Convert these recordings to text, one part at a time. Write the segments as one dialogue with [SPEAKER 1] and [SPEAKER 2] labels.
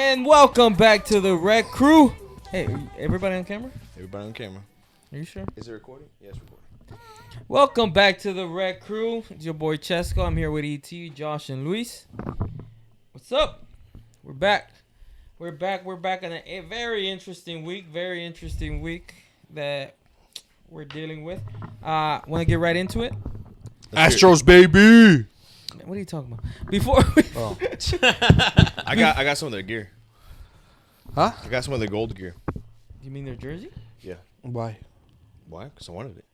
[SPEAKER 1] And welcome back to the Rec Crew. Hey, everybody on camera?
[SPEAKER 2] Everybody on camera.
[SPEAKER 1] Are you sure?
[SPEAKER 2] Is it recording? Yes, recording.
[SPEAKER 1] Welcome back to the Rec Crew. It's your boy Chesco. I'm here with ET, Josh, and Luis. What's up? We're back. We're back on a very interesting week. That we're dealing with. Want to get right into it?
[SPEAKER 3] Astros, baby.
[SPEAKER 1] What are you talking about? Before we
[SPEAKER 2] I got some of their gear.
[SPEAKER 3] Huh?
[SPEAKER 2] I got some of their gold gear.
[SPEAKER 1] You mean their jersey?
[SPEAKER 2] Yeah.
[SPEAKER 3] Why?
[SPEAKER 2] Why? Because I wanted it.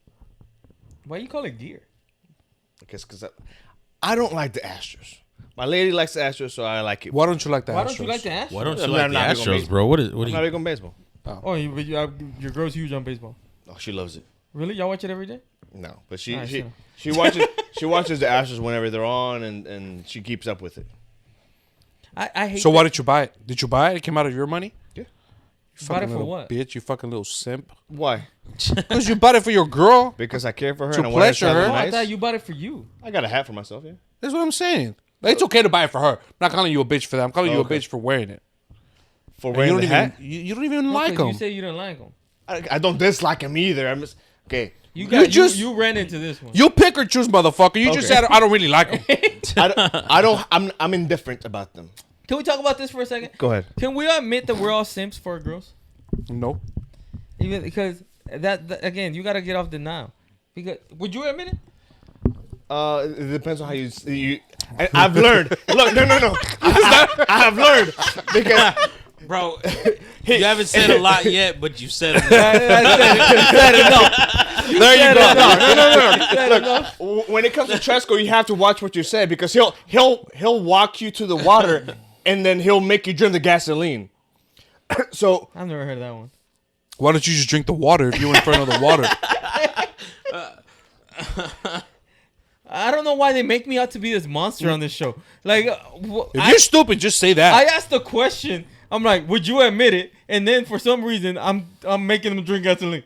[SPEAKER 1] Why you call it gear?
[SPEAKER 2] I guess because I don't like the Astros. My lady likes the Astros, so I like it.
[SPEAKER 3] Why don't you like the Astros?
[SPEAKER 1] Why don't you like the Astros?
[SPEAKER 4] Why don't you
[SPEAKER 2] I'm
[SPEAKER 4] like the
[SPEAKER 2] not big on
[SPEAKER 4] Astros,
[SPEAKER 2] baseball.
[SPEAKER 4] bro? What are
[SPEAKER 2] I'm
[SPEAKER 4] you?
[SPEAKER 2] not big on baseball.
[SPEAKER 1] Oh, your girl's huge on baseball.
[SPEAKER 2] Oh, she loves it.
[SPEAKER 1] Really? Y'all watch it every day?
[SPEAKER 2] No, but she
[SPEAKER 1] Alright,
[SPEAKER 2] she watches the Astros whenever they're on, and she keeps up with it.
[SPEAKER 1] I hate.
[SPEAKER 3] So
[SPEAKER 1] that.
[SPEAKER 3] why did you buy it? Did you buy it? It came out of your money?
[SPEAKER 2] Yeah.
[SPEAKER 3] You
[SPEAKER 1] Bought it
[SPEAKER 3] fucking
[SPEAKER 1] for
[SPEAKER 3] little
[SPEAKER 1] what?
[SPEAKER 3] bitch. You fucking little simp.
[SPEAKER 2] Why?
[SPEAKER 3] Because you bought it for your girl.
[SPEAKER 2] Because I care for her
[SPEAKER 3] To
[SPEAKER 2] and I want her to
[SPEAKER 3] pleasure
[SPEAKER 2] have
[SPEAKER 3] her.
[SPEAKER 2] it
[SPEAKER 1] Oh, I
[SPEAKER 2] nice.
[SPEAKER 1] thought you bought it for you.
[SPEAKER 2] I got a hat for myself. Yeah.
[SPEAKER 3] That's what I'm saying. Like, it's okay to buy it for her. I'm not calling you a bitch for that. I'm calling you a
[SPEAKER 2] Okay.
[SPEAKER 3] bitch for wearing it.
[SPEAKER 2] For
[SPEAKER 3] And
[SPEAKER 2] wearing
[SPEAKER 3] you
[SPEAKER 2] the
[SPEAKER 3] don't
[SPEAKER 2] hat.
[SPEAKER 3] even you don't even like
[SPEAKER 1] You
[SPEAKER 3] them.
[SPEAKER 1] say you don't like them.
[SPEAKER 2] I don't dislike him either. I'm just okay.
[SPEAKER 1] You ran into this one.
[SPEAKER 3] You pick or choose, motherfucker. You just
[SPEAKER 2] Okay.
[SPEAKER 3] said I don't really like them.
[SPEAKER 2] I'm indifferent about them.
[SPEAKER 1] Can we talk about this for a second?
[SPEAKER 2] Go ahead.
[SPEAKER 1] Can we admit that we're all simps for our girls?
[SPEAKER 3] No.
[SPEAKER 1] Even because that again, you gotta get off denial. Because would you admit it?
[SPEAKER 2] It depends on how you. I've learned. Look, no. I have learned because
[SPEAKER 4] Bro, you haven't said a lot yet, but you said enough.
[SPEAKER 1] I said enough.
[SPEAKER 3] There you go.
[SPEAKER 2] No. Look, when it comes to Tresco, you have to watch what you say because he'll walk you to the water and then he'll make you drink the gasoline. So
[SPEAKER 1] I've never heard of that one.
[SPEAKER 3] Why don't you just drink the water if you're in front of the water?
[SPEAKER 1] I don't know why they make me out to be this monster on this show. Like,
[SPEAKER 3] If you're stupid, just say that.
[SPEAKER 1] I asked the question. I'm like, would you admit it? And then for some reason, I'm making them drink gasoline.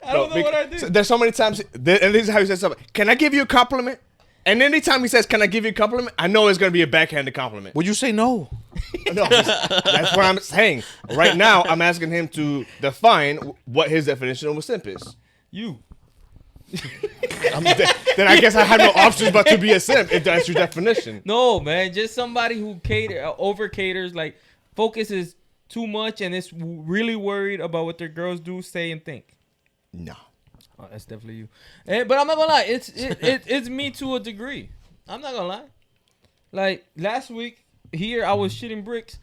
[SPEAKER 1] I don't know what I did.
[SPEAKER 2] There's so many times, and this is how he says something. Can I give you a compliment? And anytime he says, "Can I give you a compliment?" I know it's gonna be a backhanded compliment.
[SPEAKER 3] Would you say no?
[SPEAKER 2] No, that's what I'm saying. Right now, I'm asking him to define what his definition of a simp is.
[SPEAKER 1] You.
[SPEAKER 2] Then I guess I have no options but to be a simp if that's your definition.
[SPEAKER 1] No, man, just somebody who over caters, like focuses too much and is really worried about what their girls do, say, and think.
[SPEAKER 2] No.
[SPEAKER 1] Oh, that's definitely you. But I'm not gonna lie, it's me to a degree. I'm not gonna lie. Like last week here, I was shitting bricks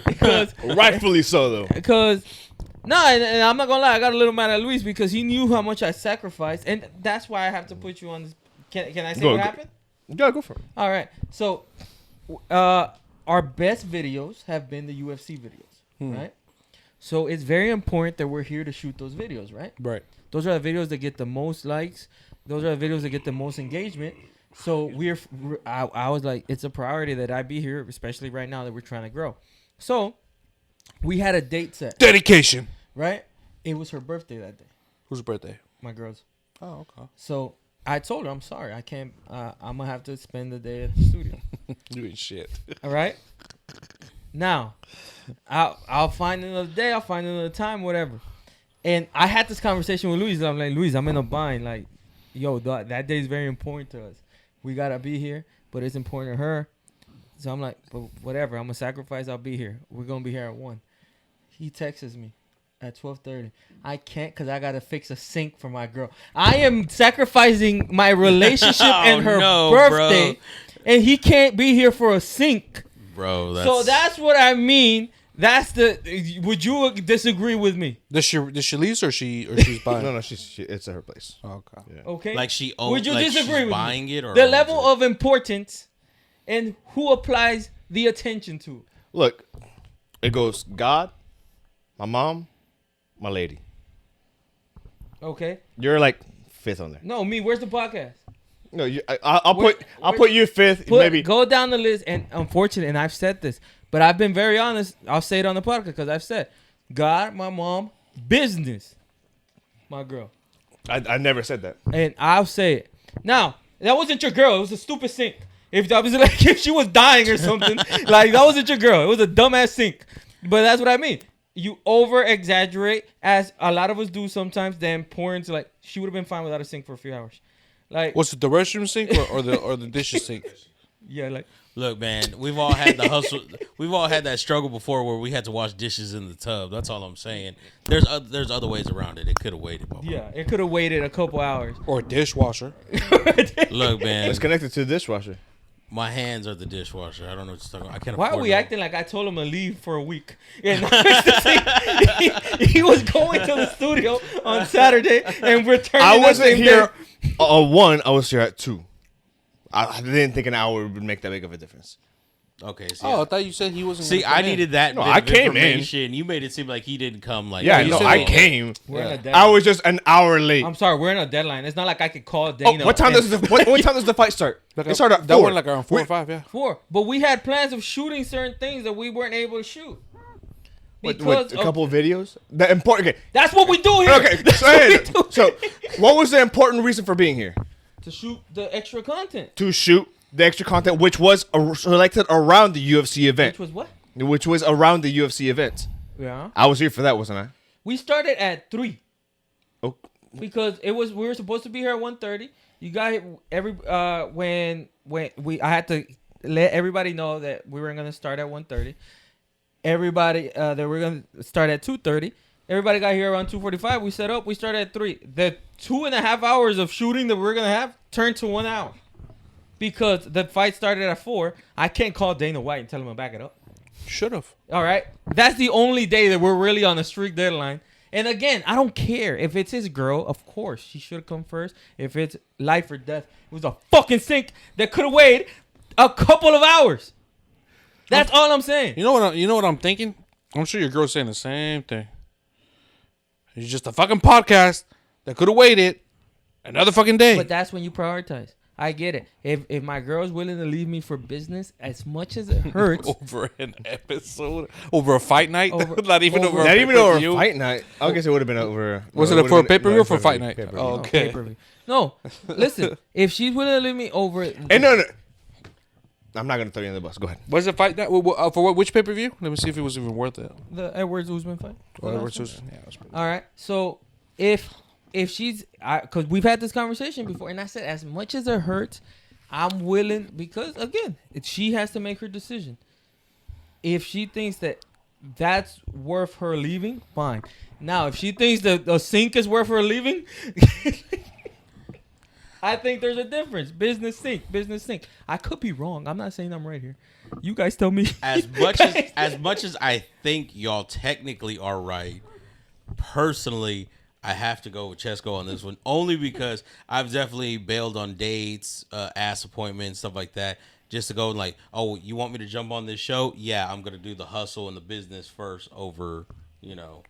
[SPEAKER 1] because
[SPEAKER 2] Rightfully so, though.
[SPEAKER 1] because. No, and I'm not gonna lie, I got a little mad at Luis because he knew how much I sacrificed, and that's why I have to put you on this. Can I say what happened?
[SPEAKER 2] Yeah, go for it.
[SPEAKER 1] All right. So, our best videos have been the UFC videos, right? So it's very important that we're here to shoot those videos, right?
[SPEAKER 3] Right.
[SPEAKER 1] Those are the videos that get the most likes. Those are the videos that get the most engagement. So I was like, it's a priority that I be here, especially right now that we're trying to grow. So we had a date set,
[SPEAKER 3] Dedication.
[SPEAKER 1] right? It was her birthday that day,
[SPEAKER 3] Whose birthday?
[SPEAKER 1] my girl's.
[SPEAKER 3] Oh, okay.
[SPEAKER 1] So I told her, I'm sorry, I can't. I'm gonna have to spend the day at the studio.
[SPEAKER 3] You ain't shit.
[SPEAKER 1] All right. Now, I'll find another day. I'll find another time. Whatever. And I had this conversation with Luis. I'm like, Luis, I'm in a bind. Like, yo, that day is very important to us. We gotta be here, but it's important to her. So I'm like, but whatever. I'm gonna sacrifice. I'll be here. We're gonna be here at 1. He texts me at 12:30. I can't because I gotta fix a sink for my girl. I am sacrificing my relationship and her birthday,
[SPEAKER 4] bro.
[SPEAKER 1] and he can't be here for a sink.
[SPEAKER 4] Bro,
[SPEAKER 1] So that's what I mean. That's the. Would you disagree with me?
[SPEAKER 3] Does she lease or she's buying?
[SPEAKER 2] No, it's at her place.
[SPEAKER 3] Oh, okay.
[SPEAKER 2] Yeah.
[SPEAKER 1] Okay.
[SPEAKER 4] like she owns.
[SPEAKER 1] Would you
[SPEAKER 4] like
[SPEAKER 1] disagree
[SPEAKER 4] she's
[SPEAKER 1] with
[SPEAKER 4] buying
[SPEAKER 1] me?
[SPEAKER 4] it or
[SPEAKER 1] The
[SPEAKER 4] owns
[SPEAKER 1] level
[SPEAKER 4] it?
[SPEAKER 1] of importance and who applies the attention to?
[SPEAKER 2] Look, it goes God, my mom, my lady.
[SPEAKER 1] Okay.
[SPEAKER 2] You're like fifth on there.
[SPEAKER 1] No, me. Where's the podcast?
[SPEAKER 2] No, I'll put you fifth. Maybe
[SPEAKER 1] Go down the list. And unfortunately, and I've said this, but I've been very honest. I'll say it on the podcast because I've said God, my mom, business, my girl.
[SPEAKER 2] I never said that.
[SPEAKER 1] And I'll say it. Now, that wasn't your girl. It was a stupid sink. If obviously like if she was dying or something, like that wasn't your girl. It was a dumbass sink. But that's what I mean. You over exaggerate, as a lot of us do sometimes. Then pour into like she would have been fine without a sink for a few hours. Like
[SPEAKER 3] What's it, the restroom sink or the dishes sink?
[SPEAKER 1] yeah, like
[SPEAKER 4] Look, man, we've all had the hustle. We've all had that struggle before where we had to wash dishes in the tub. That's all I'm saying. There's other ways around it. It could have waited. Bro.
[SPEAKER 1] yeah, it could have waited a couple hours.
[SPEAKER 3] Or a dishwasher.
[SPEAKER 4] Look, man,
[SPEAKER 2] It's connected to the dishwasher.
[SPEAKER 4] my hands are the dishwasher. I don't know what you're talking about. I can't.
[SPEAKER 1] Why are
[SPEAKER 4] afford
[SPEAKER 1] we
[SPEAKER 4] no-
[SPEAKER 1] acting like I told him to leave for a week? And he was going to the studio on Saturday, and we're turning.
[SPEAKER 2] I
[SPEAKER 1] that
[SPEAKER 2] wasn't
[SPEAKER 1] same
[SPEAKER 2] here.
[SPEAKER 1] day.
[SPEAKER 2] 1, I was here at 2. I didn't think an hour would make that big of a difference.
[SPEAKER 4] Okay. See,
[SPEAKER 3] Oh, I thought you said he wasn't.
[SPEAKER 4] see,
[SPEAKER 3] gonna
[SPEAKER 4] I
[SPEAKER 3] come in.
[SPEAKER 4] needed that.
[SPEAKER 2] No,
[SPEAKER 4] bit
[SPEAKER 2] I
[SPEAKER 4] of
[SPEAKER 2] came in.
[SPEAKER 4] information. You made it seem like he didn't come. Like
[SPEAKER 2] Yeah,
[SPEAKER 3] you
[SPEAKER 2] no,
[SPEAKER 3] said
[SPEAKER 2] I
[SPEAKER 3] it.
[SPEAKER 2] came.
[SPEAKER 1] We're in a
[SPEAKER 2] I
[SPEAKER 1] deadline.
[SPEAKER 2] was just an hour late.
[SPEAKER 1] I'm sorry, we're in a deadline. It's not like I could call
[SPEAKER 2] Oh,
[SPEAKER 1] Dana.
[SPEAKER 2] what time
[SPEAKER 1] and-
[SPEAKER 2] does what time does the fight start?
[SPEAKER 3] Like
[SPEAKER 2] It started at
[SPEAKER 3] that
[SPEAKER 2] 4.
[SPEAKER 3] one like around 4 or 5. Yeah.
[SPEAKER 1] 4? But we had plans of shooting certain things that we weren't able to shoot
[SPEAKER 2] With
[SPEAKER 1] because
[SPEAKER 2] a
[SPEAKER 1] of-
[SPEAKER 2] couple of videos. The important. Okay.
[SPEAKER 1] That's what we do here.
[SPEAKER 2] Okay.
[SPEAKER 1] That's
[SPEAKER 2] So,
[SPEAKER 1] what we do
[SPEAKER 2] so
[SPEAKER 1] here.
[SPEAKER 2] what was the important reason for being here?
[SPEAKER 1] To shoot the extra content,
[SPEAKER 2] To shoot the extra content, which was selected around the UFC event.
[SPEAKER 1] which was what?
[SPEAKER 2] Which was around the UFC event.
[SPEAKER 1] Yeah.
[SPEAKER 2] I was here for that, wasn't I?
[SPEAKER 1] We started at 3
[SPEAKER 2] Oh,
[SPEAKER 1] because we were supposed to be here at 1:30. You got when I had to let everybody know that we were gonna start at 1:30. Everybody that we're gonna start at 2:30. Everybody got here around 2:45. We set up. We started at 3. The 2.5 hours of shooting that we're gonna have turned to 1 hour because the fight started at 4. I can't call Dana White and tell him to back it up.
[SPEAKER 3] Should have.
[SPEAKER 1] All right. That's the only day that we're really on a strict deadline. And again, I don't care. If it's his girl, of course, she should have come first. If it's life or death, it was a fucking sink that could have waited a couple of hours. That's all I'm saying.
[SPEAKER 3] You know what I'm thinking? I'm sure your girl's saying the same thing. It's just a fucking podcast that could have waited another fucking day.
[SPEAKER 1] But that's when you prioritize. I get it. If my girl's willing to leave me for business, as much as it hurts,
[SPEAKER 3] Over an episode, over a fight night,
[SPEAKER 1] Over-
[SPEAKER 3] not even over.
[SPEAKER 2] not
[SPEAKER 3] a
[SPEAKER 2] even over a
[SPEAKER 3] pay-per-view?
[SPEAKER 2] fight night. I guess it would have been over.
[SPEAKER 3] Was
[SPEAKER 2] no,
[SPEAKER 3] it for a
[SPEAKER 2] would've been-
[SPEAKER 3] pay-per-view
[SPEAKER 2] no,
[SPEAKER 3] or for a fight night?
[SPEAKER 2] pay-per-view.
[SPEAKER 3] Oh,
[SPEAKER 1] no,
[SPEAKER 3] okay.
[SPEAKER 1] pay-per-view. No, listen. If she's willing to leave me over,
[SPEAKER 2] And no. I'm not gonna throw you in the bus. Go ahead.
[SPEAKER 3] Was it fight night for what? Which pay-per-view? Let me see if it was even worth it.
[SPEAKER 1] the Edwards Usman fight.
[SPEAKER 3] Yeah, it was
[SPEAKER 1] All right. So if she's, because we've had this conversation before, and I said as much as it hurts, I'm willing, because again, she has to make her decision. If she thinks that that's worth her leaving, fine. Now, if she thinks that the sink is worth her leaving, I think there's a difference. Business sink. I could be wrong. I'm not saying I'm right here. You guys tell me.
[SPEAKER 4] as much as I think y'all technically are right, personally, I have to go with Chesko on this one, only because I've definitely bailed on dates, ass appointments, stuff like that, just to go like, oh, you want me to jump on this show? Yeah, I'm gonna do the hustle and the business first over,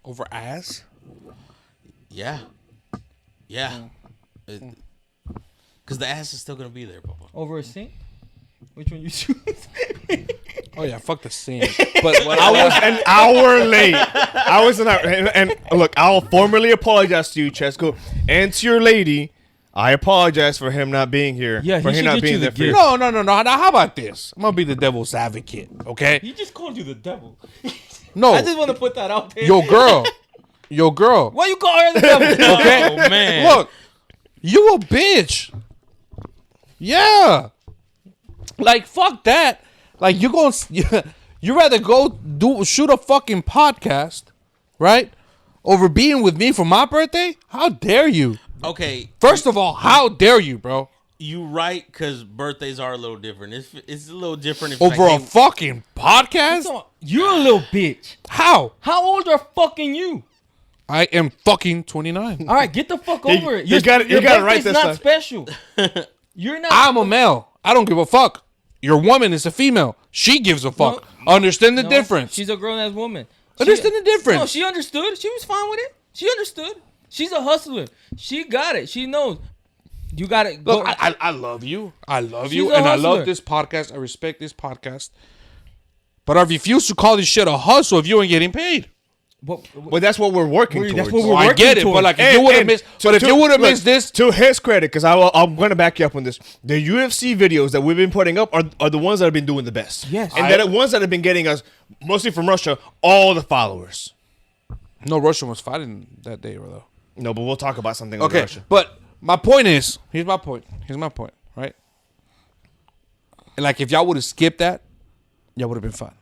[SPEAKER 3] over ass.
[SPEAKER 4] yeah, because the ass is still gonna be there, Papa.
[SPEAKER 1] Over a sink? Which one you choose?
[SPEAKER 3] Oh yeah, fuck the scene. But what
[SPEAKER 2] I was an hour late. I was an hour, and look, I'll formally apologize to you, Chesko, and to your lady. I apologize for him not being here.
[SPEAKER 1] Yeah,
[SPEAKER 2] for
[SPEAKER 1] he
[SPEAKER 2] him
[SPEAKER 1] should
[SPEAKER 2] not
[SPEAKER 1] get
[SPEAKER 2] being
[SPEAKER 1] you the
[SPEAKER 2] there for you.
[SPEAKER 1] gift.
[SPEAKER 3] No. Now how about this? I'm gonna be the devil's advocate, okay?
[SPEAKER 1] He just called you the devil.
[SPEAKER 3] No,
[SPEAKER 1] I just want to put that out there.
[SPEAKER 3] your girl.
[SPEAKER 1] Why you call her the devil?
[SPEAKER 3] Okay,
[SPEAKER 4] Oh, man.
[SPEAKER 3] Look, you a bitch. Yeah. Like fuck that. Like you rather go shoot a fucking podcast, right? Over being with me for my birthday? How dare you?
[SPEAKER 4] Okay,
[SPEAKER 3] First of all, how dare you, bro?
[SPEAKER 4] you right, because birthdays are a little different. It's a little different if
[SPEAKER 3] Over
[SPEAKER 4] I
[SPEAKER 3] a
[SPEAKER 4] came-
[SPEAKER 3] fucking podcast?
[SPEAKER 1] You're a little bitch.
[SPEAKER 3] How?
[SPEAKER 1] How old are fucking you?
[SPEAKER 3] I am fucking 29.
[SPEAKER 1] All right, get the fuck over it.
[SPEAKER 2] you got it right
[SPEAKER 1] birthday's
[SPEAKER 2] this
[SPEAKER 1] not
[SPEAKER 2] time.
[SPEAKER 1] special. You're not.
[SPEAKER 3] I'm a male. I don't give a fuck. Your woman is a female. She gives a fuck. Understand the
[SPEAKER 1] No,
[SPEAKER 3] difference.
[SPEAKER 1] She's a grown ass woman.
[SPEAKER 3] Understand the difference.
[SPEAKER 1] No, she understood. She was fine with it. She understood. She's a hustler. She got it. She knows. You got it.
[SPEAKER 3] Look, I love you. I love you.
[SPEAKER 1] She's a
[SPEAKER 3] And I
[SPEAKER 1] hustler.
[SPEAKER 3] love this podcast. I respect this podcast. But I refuse to call this shit a hustle if you ain't getting paid.
[SPEAKER 2] But that's what we're working towards.
[SPEAKER 1] That's what we're
[SPEAKER 3] I
[SPEAKER 1] working
[SPEAKER 3] get it,
[SPEAKER 1] towards.
[SPEAKER 3] but like if you would have missed, but if you would have
[SPEAKER 2] look,
[SPEAKER 3] missed this,
[SPEAKER 2] to his credit, because I'm going to back you up on this. The UFC videos that we've been putting up are the ones that have been doing the best.
[SPEAKER 1] Yes.
[SPEAKER 2] And they're the ones that have been getting us, mostly from Russia, all the followers.
[SPEAKER 3] no Russian was fighting that day, though.
[SPEAKER 2] No, but we'll talk about something on
[SPEAKER 3] Okay,
[SPEAKER 2] Russia.
[SPEAKER 3] but my point is, here's my point, right? And like if y'all would have skipped that, y'all would have been fine.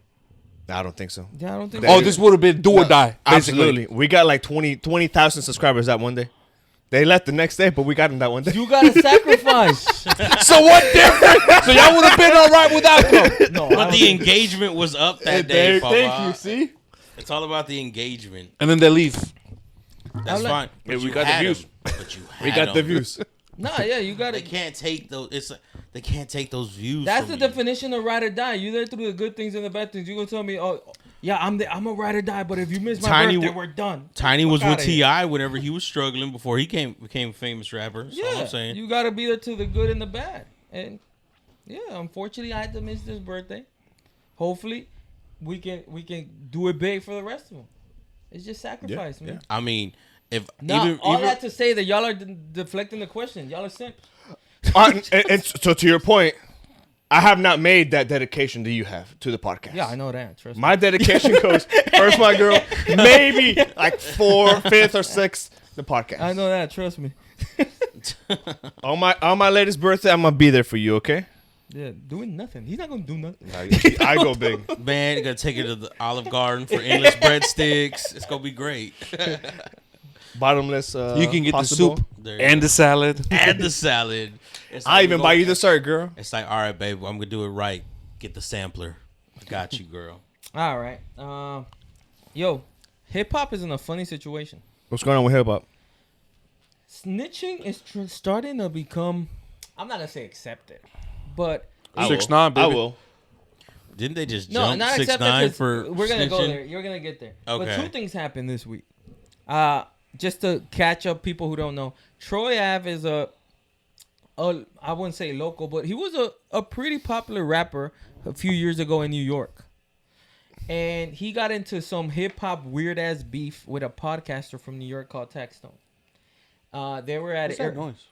[SPEAKER 2] I don't think so.
[SPEAKER 1] Yeah, I don't think.
[SPEAKER 3] Oh, this would have been do or die. Basically.
[SPEAKER 2] Absolutely. We got like 20,000 subscribers that one day. They left the next day, but we got them that one day.
[SPEAKER 1] You gotta sacrifice.
[SPEAKER 3] So what different? So y'all would have been all right without them.
[SPEAKER 1] No,
[SPEAKER 4] But the engagement was up that day.
[SPEAKER 2] Thank you. See?
[SPEAKER 4] It's all about the engagement.
[SPEAKER 3] And then they leave.
[SPEAKER 4] That's fine.
[SPEAKER 2] Yeah,
[SPEAKER 4] But
[SPEAKER 2] we
[SPEAKER 4] you
[SPEAKER 2] got the
[SPEAKER 4] had
[SPEAKER 2] views.
[SPEAKER 4] 'em. But you
[SPEAKER 2] We
[SPEAKER 4] had
[SPEAKER 2] got the
[SPEAKER 4] 'em.
[SPEAKER 2] views.
[SPEAKER 1] Nah, yeah, you gotta.
[SPEAKER 4] They can't take those. They can't take those views.
[SPEAKER 1] That's
[SPEAKER 4] from
[SPEAKER 1] the
[SPEAKER 4] you.
[SPEAKER 1] definition of ride or die. You there through the good things and the bad things. You gonna tell me, oh, yeah, I'm a ride or die, but if you miss my
[SPEAKER 4] Tiny
[SPEAKER 1] birthday,
[SPEAKER 4] w-
[SPEAKER 1] we're done.
[SPEAKER 4] Tiny was
[SPEAKER 1] Fuck
[SPEAKER 4] with
[SPEAKER 1] outta here.
[SPEAKER 4] Ti whenever he was struggling before he became a famous rapper. That's all
[SPEAKER 1] Yeah,
[SPEAKER 4] I'm saying.
[SPEAKER 1] you gotta be there to the good and the bad. And yeah, unfortunately, I had to miss this birthday. Hopefully, we can do it big for the rest of them. It's just sacrifice, man.
[SPEAKER 4] I mean, if
[SPEAKER 1] Now,
[SPEAKER 4] even
[SPEAKER 1] all that to say that y'all are deflecting the question. Y'all are simps.
[SPEAKER 2] And so to your point, I have not made that dedication that you have to the podcast.
[SPEAKER 1] Yeah, I know that. Trust me.
[SPEAKER 2] My dedication goes first, my girl, maybe like 4th, 5th, or 6th, the podcast.
[SPEAKER 1] I know that. Trust me.
[SPEAKER 2] On my latest birthday, I'm gonna be there for you. Okay?
[SPEAKER 1] Yeah, doing nothing. He's not gonna do nothing.
[SPEAKER 2] I go big.
[SPEAKER 4] man, you gotta take it to the Olive Garden for endless breadsticks. It's gonna be great.
[SPEAKER 2] Bottomless.
[SPEAKER 3] You can get
[SPEAKER 2] possible.
[SPEAKER 3] the soup
[SPEAKER 4] There you
[SPEAKER 3] and the salad.
[SPEAKER 4] and the salad. It's
[SPEAKER 2] I
[SPEAKER 4] like
[SPEAKER 2] even
[SPEAKER 4] we
[SPEAKER 2] buy
[SPEAKER 4] go-
[SPEAKER 2] you dessert, girl.
[SPEAKER 4] It's like, all right, babe, I'm gonna do it right. Get the sampler. I got you, girl.
[SPEAKER 1] All right. Yo, hip hop is in a funny situation.
[SPEAKER 2] What's going on with hip hop?
[SPEAKER 1] Snitching is starting to become, I'm not gonna say accepted, but
[SPEAKER 2] I will.
[SPEAKER 3] 6ix9ine, baby.
[SPEAKER 2] I will.
[SPEAKER 4] Didn't they just
[SPEAKER 1] no,
[SPEAKER 4] jump
[SPEAKER 1] not
[SPEAKER 4] 6ix9ine
[SPEAKER 1] accepted. 'Cause
[SPEAKER 4] for
[SPEAKER 1] we're gonna go
[SPEAKER 4] snitching?
[SPEAKER 1] there. You're gonna get there.
[SPEAKER 4] Okay.
[SPEAKER 1] But two things happened this week. Just to catch up people who don't know, Troy Ave is I wouldn't say local, but he was a pretty popular rapper a few years ago in New York. And he got into some hip hop weird ass beef with a podcaster from New York called Taxstone. They were at
[SPEAKER 3] What's that noise?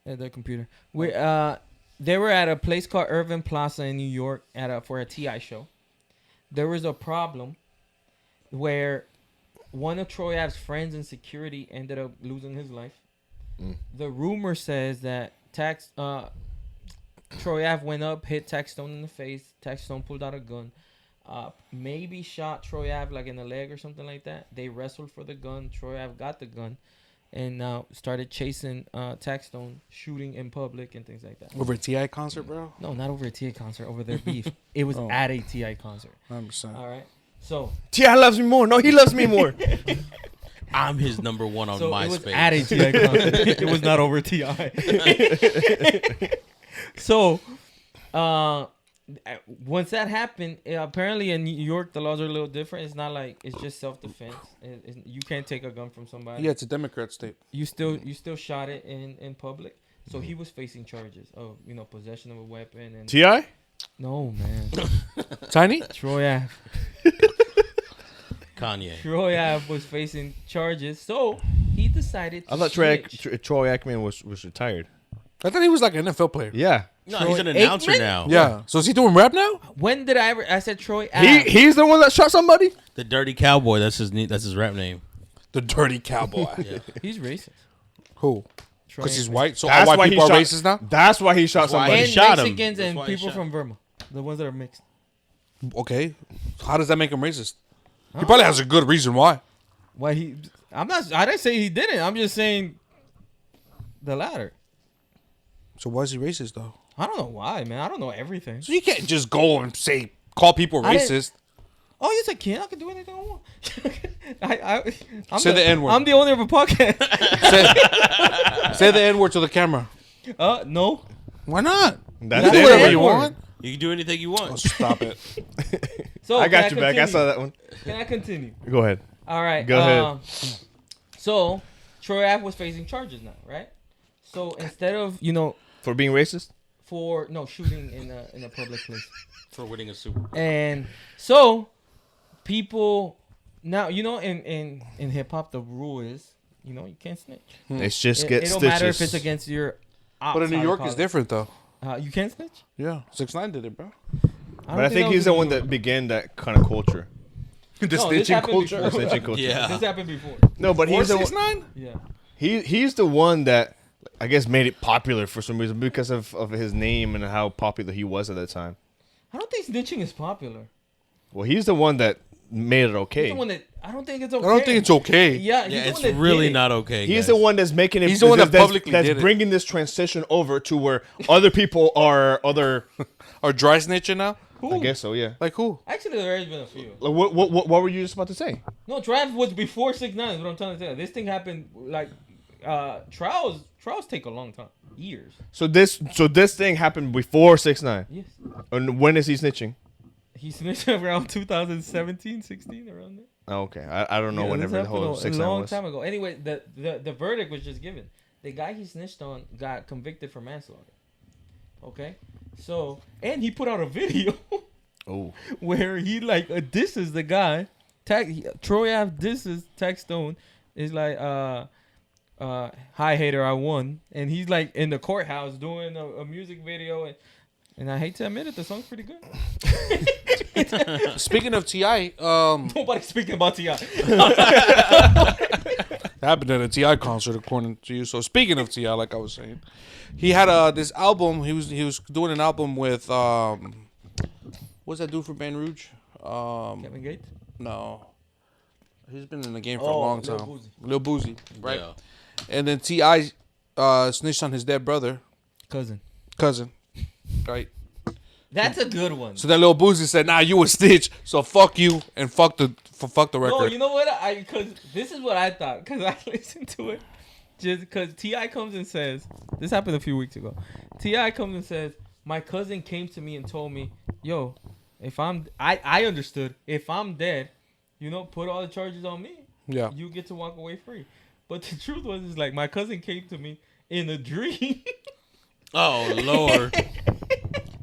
[SPEAKER 1] the computer. They were at a place called Irving Plaza in New York for a TI show. There was a problem where one of Troy Ave's friends in security ended up losing his life. The rumor says that Troy Ave went up, hit Taxstone in the face. Taxstone pulled out a gun. Maybe shot Troy Ave like in the leg or something like that. They wrestled for the gun. Troy Ave got the gun and started chasing Taxstone, shooting in public and things like that.
[SPEAKER 3] Over a TI concert, bro?
[SPEAKER 1] No, not over a TI concert, over their beef. It was at a TI concert.
[SPEAKER 3] 100%.
[SPEAKER 1] All right. So
[SPEAKER 2] T.I. loves me more. No, he loves me more.
[SPEAKER 4] I'm his number one on
[SPEAKER 1] it was
[SPEAKER 4] MySpace.
[SPEAKER 1] at a TI concert. It was not over TI. So, once that happened, apparently in New York the laws are a little different. It's not like it's just self-defense. You can't take a gun from somebody.
[SPEAKER 3] Yeah, it's a Democrat state.
[SPEAKER 1] You still shot it in public. So he was facing charges of possession of a weapon and
[SPEAKER 2] T.I.?
[SPEAKER 1] no man.
[SPEAKER 3] Tiny?
[SPEAKER 1] Troy Ave.
[SPEAKER 4] Kanye.
[SPEAKER 1] Troy Ave was facing charges, so he decided to
[SPEAKER 2] I thought
[SPEAKER 1] snitch.
[SPEAKER 2] Troy Aikman was retired.
[SPEAKER 3] I thought he was like an NFL player.
[SPEAKER 2] Yeah.
[SPEAKER 4] No,
[SPEAKER 1] Troy
[SPEAKER 4] he's an announcer
[SPEAKER 1] Aikman?
[SPEAKER 4] now.
[SPEAKER 3] Yeah. So is he doing rap now?
[SPEAKER 1] When did I said Troy Ave.
[SPEAKER 2] He's the one that shot somebody?
[SPEAKER 4] The Dirty Cowboy. That's his rap name.
[SPEAKER 3] The dirty cowboy.
[SPEAKER 4] Yeah.
[SPEAKER 1] He's racist.
[SPEAKER 3] Who?
[SPEAKER 1] Troy
[SPEAKER 3] Because he's
[SPEAKER 1] Aikman.
[SPEAKER 3] white? So all white people are racist now?
[SPEAKER 2] That's why he shot
[SPEAKER 4] why
[SPEAKER 2] somebody.
[SPEAKER 4] he
[SPEAKER 1] And
[SPEAKER 4] shot him.
[SPEAKER 1] Mexicans
[SPEAKER 4] That's
[SPEAKER 1] and
[SPEAKER 4] why he
[SPEAKER 1] people
[SPEAKER 4] shot
[SPEAKER 1] from Burma. The ones that are mixed.
[SPEAKER 3] Okay. How does that make him racist? He probably has a good reason why.
[SPEAKER 1] Why I didn't say he didn't. I'm just saying the latter.
[SPEAKER 3] So why is he racist, though?
[SPEAKER 1] I don't know why, man. I don't know everything.
[SPEAKER 3] So you can't just go and call people
[SPEAKER 1] I didn't-
[SPEAKER 3] racist.
[SPEAKER 1] Oh, yes, I can. I can do anything I want. I'm
[SPEAKER 3] Say the N-word.
[SPEAKER 1] I'm the owner of a podcast.
[SPEAKER 3] Say the N-word to the camera.
[SPEAKER 1] No.
[SPEAKER 3] Why not?
[SPEAKER 2] That's
[SPEAKER 1] Do
[SPEAKER 2] it.
[SPEAKER 1] whatever
[SPEAKER 3] you want.
[SPEAKER 4] You can do anything you want.
[SPEAKER 3] Oh, stop it.
[SPEAKER 1] So
[SPEAKER 2] I got
[SPEAKER 1] can
[SPEAKER 2] you back. I
[SPEAKER 1] continue?
[SPEAKER 2] saw that one.
[SPEAKER 1] Can I continue?
[SPEAKER 2] Go ahead.
[SPEAKER 1] All right.
[SPEAKER 2] Go ahead.
[SPEAKER 1] So Troy Ave was facing charges now, right? So instead of
[SPEAKER 2] For being racist?
[SPEAKER 1] for shooting in a public place,
[SPEAKER 4] For winning a Super Bowl.
[SPEAKER 1] and so people Now you know in hip hop the rule is you can't snitch.
[SPEAKER 2] It's just
[SPEAKER 1] It
[SPEAKER 2] get
[SPEAKER 1] don't
[SPEAKER 2] stitches.
[SPEAKER 1] matter if it's against your.
[SPEAKER 3] But in New York, it's different though.
[SPEAKER 1] You can't snitch.
[SPEAKER 3] Yeah, 6ix9ine did it, bro.
[SPEAKER 2] But I think he's the one that began that kind of culture.
[SPEAKER 3] The
[SPEAKER 1] this
[SPEAKER 3] snitching
[SPEAKER 1] happened
[SPEAKER 3] culture.
[SPEAKER 2] The
[SPEAKER 1] before.
[SPEAKER 2] snitching culture.
[SPEAKER 4] Yeah.
[SPEAKER 1] This happened before.
[SPEAKER 2] No, but
[SPEAKER 3] Or
[SPEAKER 2] he's the
[SPEAKER 3] 6ix9ine?
[SPEAKER 1] Yeah.
[SPEAKER 2] he's the one that I guess made it popular for some reason because of his name and how popular he was at that time.
[SPEAKER 1] I don't think snitching is popular.
[SPEAKER 2] Well, he's the one that made it
[SPEAKER 1] He's
[SPEAKER 2] okay.
[SPEAKER 1] the one that I don't think it's okay.
[SPEAKER 3] I don't think it's okay.
[SPEAKER 1] Yeah, he's
[SPEAKER 4] Yeah,
[SPEAKER 1] the
[SPEAKER 4] it's
[SPEAKER 1] one that
[SPEAKER 4] really
[SPEAKER 1] did it.
[SPEAKER 4] not okay.
[SPEAKER 2] He's
[SPEAKER 4] guys.
[SPEAKER 2] the one that's making it.
[SPEAKER 3] He's the one that
[SPEAKER 2] that's
[SPEAKER 3] publicly
[SPEAKER 2] that's
[SPEAKER 3] did it.
[SPEAKER 2] bringing this transition over to where other people are other.
[SPEAKER 3] Or dry snitching now?
[SPEAKER 2] I guess so. Yeah.
[SPEAKER 3] Like who?
[SPEAKER 1] Actually, there has been a few.
[SPEAKER 2] Like, what were you just about to say?
[SPEAKER 1] No, Trav was before 6ix9ine. Is what I'm trying to tell you. This thing happened like trials. Trials take a long time, years.
[SPEAKER 2] So this thing happened before 6ix9ine.
[SPEAKER 1] Yes.
[SPEAKER 2] And when is he snitching?
[SPEAKER 1] He snitched around 2017, 16, around there.
[SPEAKER 2] Oh, okay, I don't know
[SPEAKER 1] Yeah,
[SPEAKER 2] whenever
[SPEAKER 1] this
[SPEAKER 2] the whole
[SPEAKER 1] happened
[SPEAKER 2] 6ix9ine
[SPEAKER 1] a long
[SPEAKER 2] was.
[SPEAKER 1] time ago. Anyway, the verdict was just given. The guy he snitched on got convicted for manslaughter. Okay, so and he put out a video
[SPEAKER 2] Oh.
[SPEAKER 1] where he like disses the guy. Troy Ave disses Tech Stone. Is like hi hater, I won, and he's like in the courthouse doing a music video, and I hate to admit it, the song's pretty good.
[SPEAKER 3] Speaking of T.I.,
[SPEAKER 1] Nobody speaking about Ti.
[SPEAKER 3] happened at a T.I. concert, according to you. So speaking of T.I., like I was saying, he had this album. He was doing an album with what's that dude from Baton Rouge?
[SPEAKER 1] Kevin Gates.
[SPEAKER 3] No, he's been in the game for a long
[SPEAKER 1] Lil
[SPEAKER 3] time.
[SPEAKER 1] Boosie.
[SPEAKER 3] Lil Boosie, right?
[SPEAKER 4] Yeah.
[SPEAKER 3] And then T.I. Snitched on his dead brother,
[SPEAKER 1] Cousin.
[SPEAKER 3] right?
[SPEAKER 1] That's a good one.
[SPEAKER 3] So then Lil Boosie said, "Nah, you a snitch. So fuck you and fuck the record."
[SPEAKER 1] No, you know what? Because this is what I thought. Because I listened to it. Just because T.I. comes and says, this happened a few weeks ago. T.I. comes and says, my cousin came to me and told me, yo, if I understood, if I'm dead, put all the charges on me.
[SPEAKER 3] Yeah.
[SPEAKER 1] You get to walk away free. But the truth was, is like, my cousin came to me in a dream.
[SPEAKER 4] Oh Lord.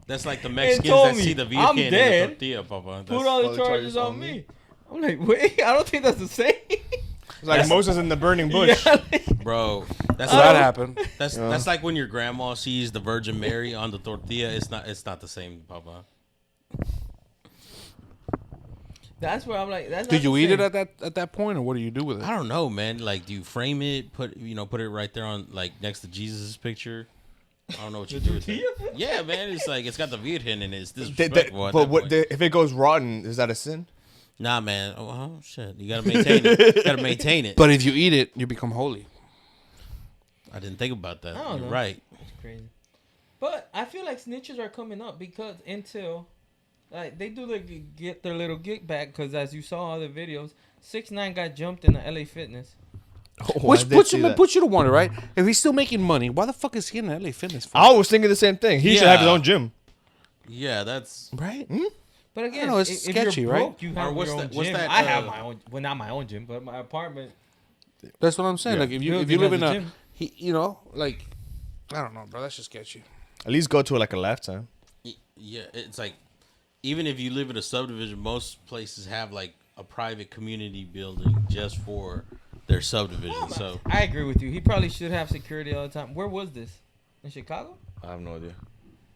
[SPEAKER 4] That's like the Mexicans
[SPEAKER 1] told
[SPEAKER 4] that
[SPEAKER 1] me,
[SPEAKER 4] see the
[SPEAKER 1] I'm
[SPEAKER 4] Virgen in
[SPEAKER 1] dead.
[SPEAKER 4] the tortilla, Papa.
[SPEAKER 1] Put all the charges on me. I'm like, wait, I don't think that's the same.
[SPEAKER 2] It's like Moses in the burning bush.
[SPEAKER 1] Yeah, like,
[SPEAKER 4] Bro, that's
[SPEAKER 3] So that happened.
[SPEAKER 4] that's like when your grandma sees the Virgin Mary on the tortilla. It's not the same, Papa.
[SPEAKER 1] that's where I'm like, that's
[SPEAKER 3] Do
[SPEAKER 1] not
[SPEAKER 3] you
[SPEAKER 1] the
[SPEAKER 3] eat it
[SPEAKER 1] same.
[SPEAKER 3] at that point, or what do you do with it?
[SPEAKER 4] I don't know, man. Like, do you frame it? Put it right there on like next to Jesus' picture. I don't know what you do with it.
[SPEAKER 1] tortilla?
[SPEAKER 4] Yeah, man. It's like it's got the Virgen in it. It's
[SPEAKER 2] But
[SPEAKER 4] disrespectful. at that point.
[SPEAKER 2] if it goes rotten, is that a sin?
[SPEAKER 4] Nah, man. Oh shit. You gotta maintain it. You gotta maintain it.
[SPEAKER 3] But if you eat it, you become holy.
[SPEAKER 4] I didn't think about that.
[SPEAKER 1] I don't
[SPEAKER 4] You're
[SPEAKER 1] know.
[SPEAKER 4] right.
[SPEAKER 1] It's crazy. But I feel like snitches are coming up because until they do get their little get back because as you saw all the videos, 6ix9ine got jumped in the LA Fitness.
[SPEAKER 3] Which puts you to wonder, right? If he's still making money, why the fuck is he in LA Fitness for?
[SPEAKER 2] I was thinking the same thing. He should have his own gym.
[SPEAKER 4] Yeah, that's
[SPEAKER 3] Right?
[SPEAKER 1] But again,
[SPEAKER 3] know, it's
[SPEAKER 1] if
[SPEAKER 3] sketchy,
[SPEAKER 1] you're
[SPEAKER 3] right?
[SPEAKER 1] broke, you have
[SPEAKER 4] Or what's
[SPEAKER 1] your own
[SPEAKER 4] that- what's
[SPEAKER 1] gym.
[SPEAKER 4] that,
[SPEAKER 1] I have my own. Well, not my own gym, but my apartment.
[SPEAKER 3] That's what I'm saying.
[SPEAKER 2] Yeah.
[SPEAKER 3] Like if you
[SPEAKER 1] Building
[SPEAKER 3] live
[SPEAKER 1] has
[SPEAKER 3] in
[SPEAKER 1] a
[SPEAKER 3] a,
[SPEAKER 1] gym.
[SPEAKER 3] like I don't know, bro. That's just sketchy.
[SPEAKER 2] At least go to like a lifetime.
[SPEAKER 4] yeah. It's like even if you live in a subdivision, most places have like a private community building just for their subdivision. So
[SPEAKER 1] I agree with you. He probably should have security all the time. Where was this? In Chicago?
[SPEAKER 2] I have no idea.